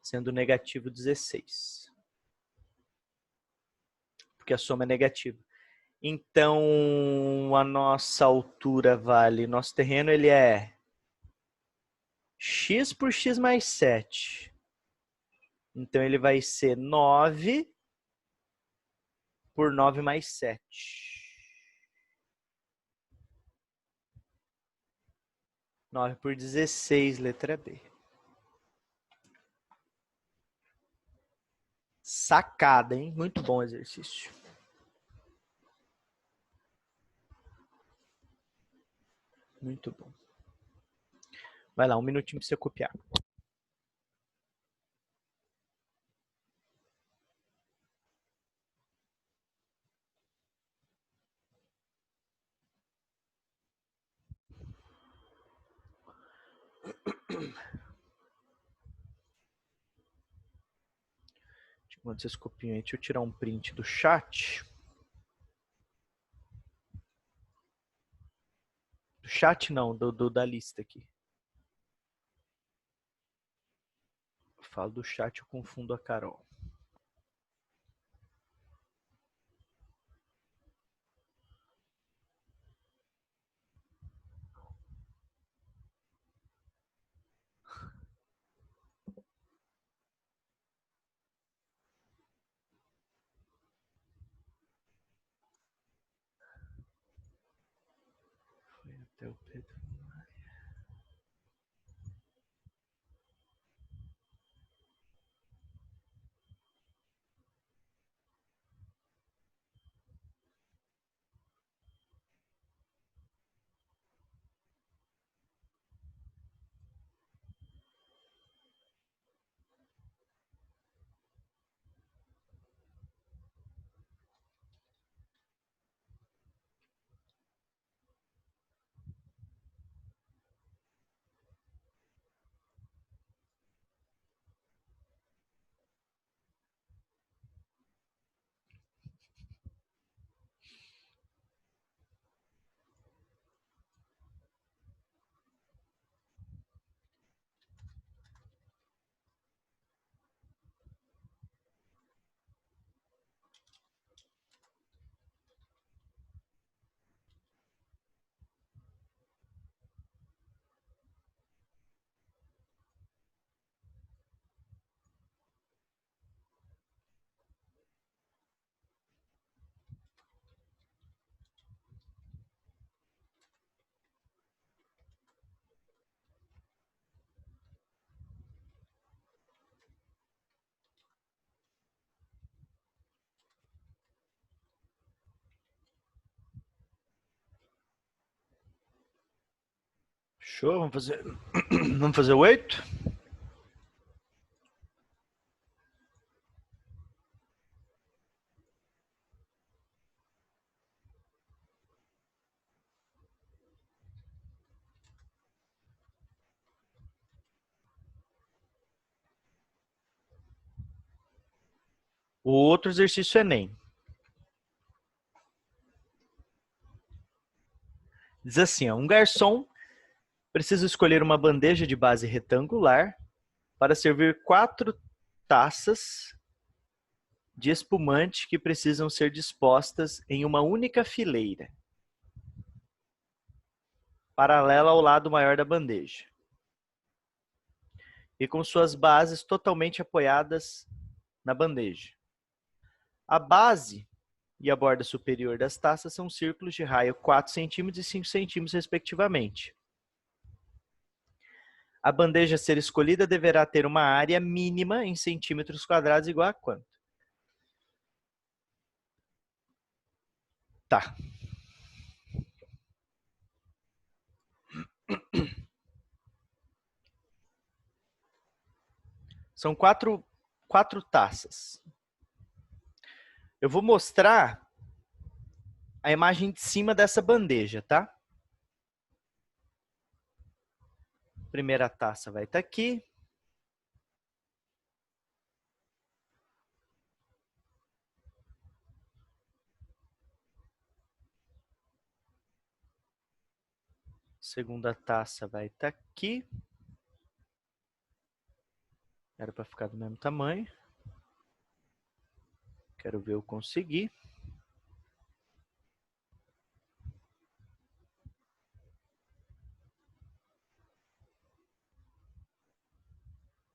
Sendo negativo 16. Porque a soma é negativa. Então, a nossa altura vale, nosso terreno ele é x por x mais 7. Então, ele vai ser 9 por 9 mais 7. 9 por 16, letra B. Sacada, hein? Muito bom exercício. Muito bom. Vai lá, um minutinho para você copiar. Enquanto vocês copiam aí, deixa eu tirar um print do chat. Do chat não, da lista aqui. Eu falo do chat, eu confundo a Carol. Foi até o Pedro. Show, vamos fazer, vamos fazer o 8? O outro exercício é Enem. Diz assim, ó, um garçom precisa escolher uma bandeja de base retangular para servir 4 taças de espumante que precisam ser dispostas em uma única fileira, paralela ao lado maior da bandeja, e com suas bases totalmente apoiadas na bandeja. A base e a borda superior das taças são círculos de raio 4 cm e 5 cm, respectivamente. A bandeja a ser escolhida deverá ter uma área mínima em centímetros quadrados igual a quanto? Tá. São quatro taças. Eu vou mostrar a imagem de cima dessa bandeja, tá? Primeira taça vai estar aqui. Segunda taça vai estar aqui. Era para ficar do mesmo tamanho. Quero ver eu conseguir.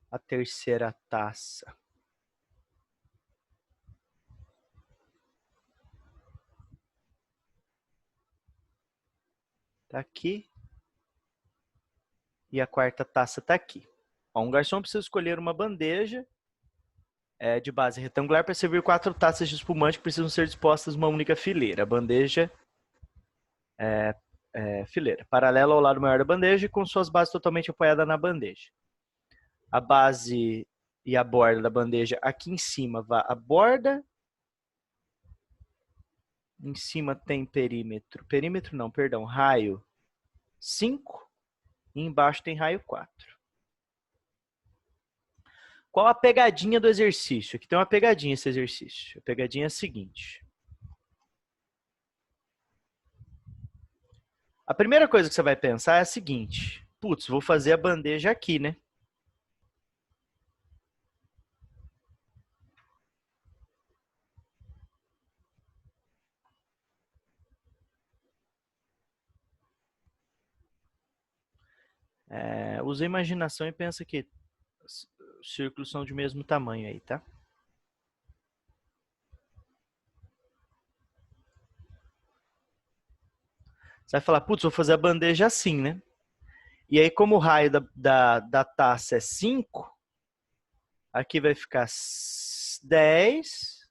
A terceira taça. Tá aqui. E a quarta taça tá aqui. Ó, um garçom precisa escolher uma bandeja de base retangular para servir 4 taças de espumante que precisam ser dispostas numa única fileira. A bandeja fileira, paralela ao lado maior da bandeja e com suas bases totalmente apoiadas na bandeja. A base e a borda da bandeja aqui em cima vai a borda. Em cima tem perímetro. Perímetro não, perdão, raio 5. E embaixo tem raio 4. Qual a pegadinha do exercício? Aqui tem uma pegadinha esse exercício. A pegadinha é a seguinte. A primeira coisa que você vai pensar é a seguinte. Putz, vou fazer a bandeja aqui, né? Usa a imaginação e pensa que os círculos são de mesmo tamanho aí, tá? Você vai falar, putz, vou fazer a bandeja assim, né? E aí, como o raio da taça é 5, aqui vai ficar 10,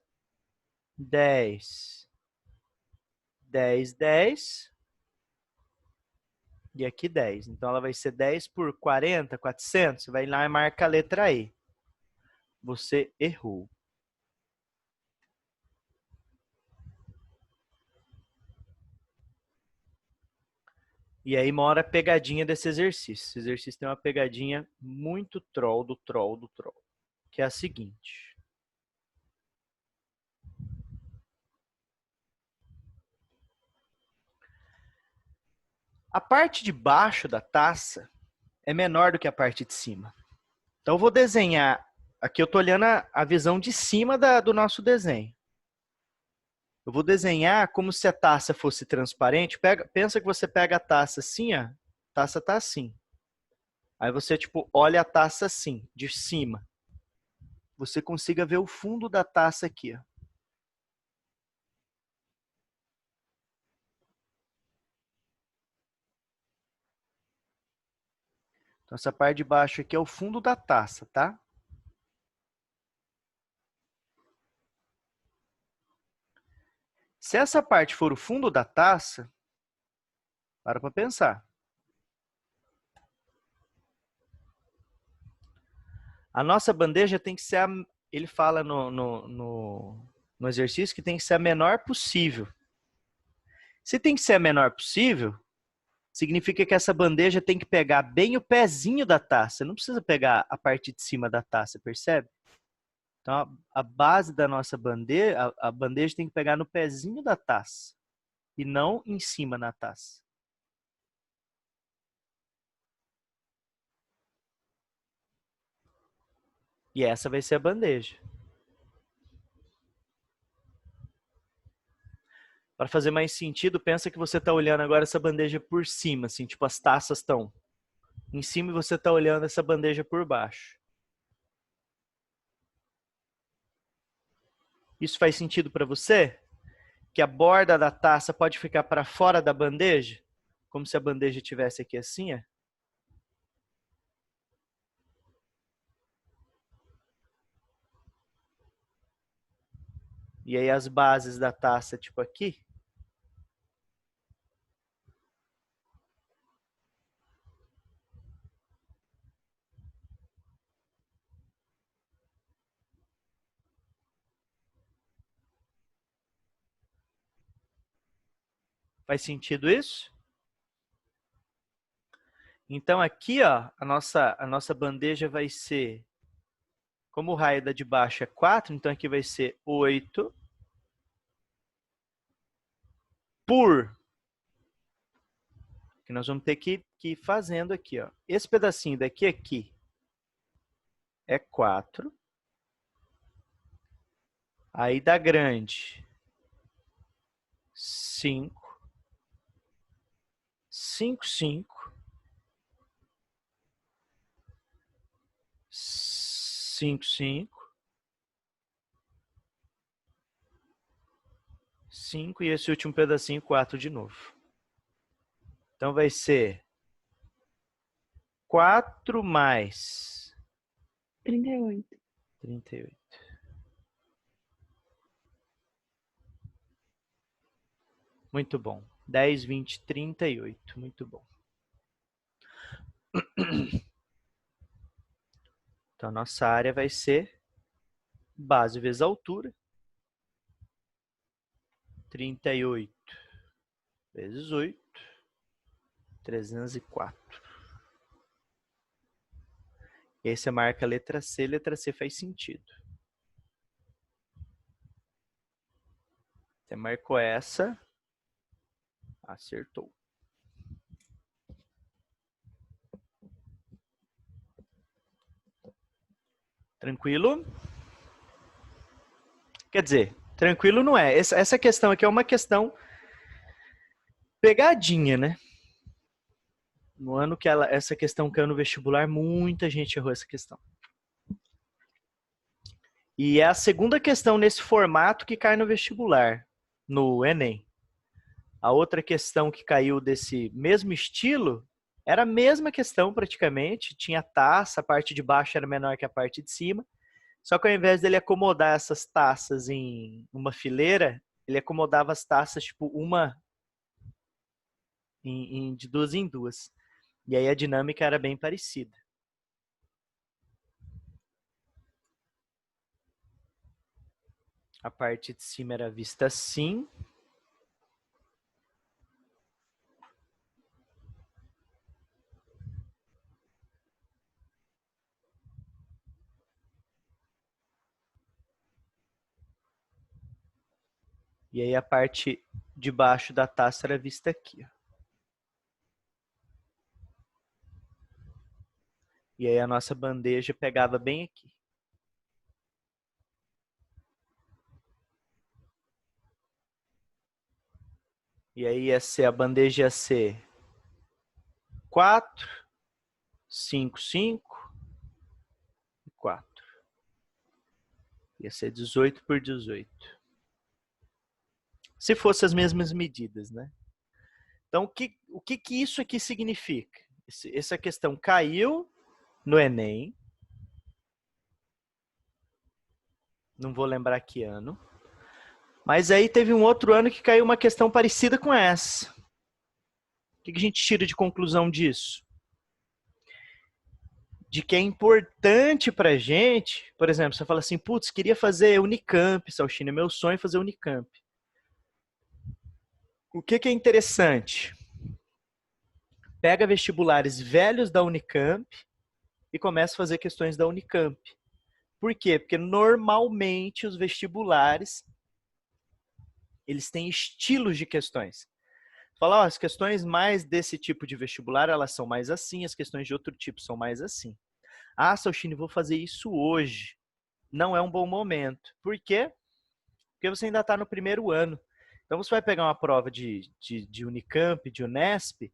10, 10, 10 e aqui 10. Então, ela vai ser 10 por 40, 400. Você vai lá e marca a letra E. Você errou. E aí mora a pegadinha desse exercício. Esse exercício tem uma pegadinha muito troll do troll do troll. Que é a seguinte. A parte de baixo da taça é menor do que a parte de cima. Então eu vou desenhar. Aqui eu estou olhando a visão de cima do nosso desenho. Eu vou desenhar como se a taça fosse transparente. Pensa que você pega a taça assim, ó. A taça está assim. Aí você tipo olha a taça assim, de cima. Você consiga ver o fundo da taça aqui, ó. Então essa parte de baixo aqui é o fundo da taça, tá? Se essa parte for o fundo da taça, para pensar. A nossa bandeja tem que ser, ele fala no exercício que tem que ser a menor possível. Se tem que ser a menor possível, significa que essa bandeja tem que pegar bem o pezinho da taça. Não precisa pegar a parte de cima da taça, percebe? Então, a base da nossa bandeja, a bandeja tem que pegar no pezinho da taça e não em cima na taça. E essa vai ser a bandeja. Para fazer mais sentido, pensa que você está olhando agora essa bandeja por cima, assim, tipo as taças estão em cima e você está olhando essa bandeja por baixo. Isso faz sentido para você? Que a borda da taça pode ficar para fora da bandeja? Como se a bandeja estivesse aqui assim, ó. E aí as bases da taça, tipo aqui. Faz sentido isso? Então aqui, ó, a nossa bandeja vai ser, como o raio da de baixo é 4, então aqui vai ser 8 por, que nós vamos ter que ir fazendo aqui, ó. Esse pedacinho daqui aqui é 4. Aí da grande, 5. 5, 5. 5, 5. 5 e esse último pedacinho, 4 de novo. Então vai ser 4 mais 38. 38. Muito bom. 10, 20, 38. Muito bom. Então, a nossa área vai ser base vezes altura. 38 vezes 8. 304. E aí você marca a letra C. Letra C faz sentido. Você marcou essa. Acertou. Tranquilo? Quer dizer, tranquilo não é. Essa questão aqui é uma questão pegadinha, né? No ano que essa questão caiu no vestibular, muita gente errou essa questão. E é a segunda questão nesse formato que cai no vestibular, no Enem. A outra questão que caiu desse mesmo estilo era a mesma questão praticamente, tinha taça, a parte de baixo era menor que a parte de cima, só que ao invés dele acomodar essas taças em uma fileira, ele acomodava as taças tipo uma de duas em duas. E aí a dinâmica era bem parecida. A parte de cima era vista assim. E aí a parte de baixo da taça era vista aqui. Ó. E aí a nossa bandeja pegava bem aqui. E aí a bandeja ia ser 4, 5, 5 e 4. Ia ser 18 por 18. Se fosse as mesmas medidas, né? Então, o que isso aqui significa? Essa questão caiu no Enem. Não vou lembrar que ano. Mas aí teve um outro ano que caiu uma questão parecida com essa. O que a gente tira de conclusão disso? De que é importante pra gente, por exemplo, você fala assim, putz, queria fazer Unicamp, Salchina, meu sonho é fazer Unicamp. O que é interessante? Pega vestibulares velhos da Unicamp e começa a fazer questões da Unicamp. Por quê? Porque normalmente os vestibulares eles têm estilos de questões. Fala, ó, as questões mais desse tipo de vestibular, elas são mais assim, as questões de outro tipo são mais assim. Ah, Salchini, vou fazer isso hoje. Não é um bom momento. Por quê? Porque você ainda está no primeiro ano. Então, você vai pegar uma prova de Unicamp, de Unesp,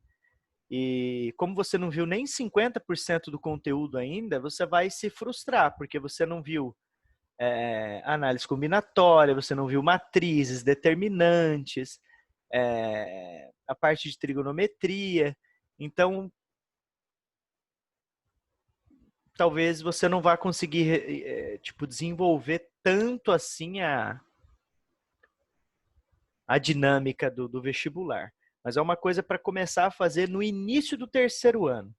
e como você não viu nem 50% do conteúdo ainda, você vai se frustrar, porque você não viu análise combinatória, você não viu matrizes, determinantes, a parte de trigonometria. Então, talvez você não vá conseguir desenvolver tanto assim a dinâmica do vestibular. Mas é uma coisa para começar a fazer no início do terceiro ano.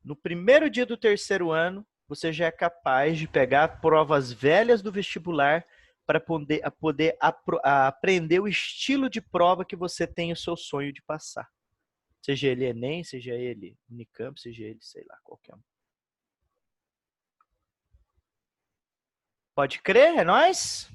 No primeiro dia do terceiro ano, você já é capaz de pegar provas velhas do vestibular para poder aprender o estilo de prova que você tem o seu sonho de passar. Seja ele Enem, seja ele Unicamp, seja ele, sei lá, qualquer um. Pode crer, é nóis?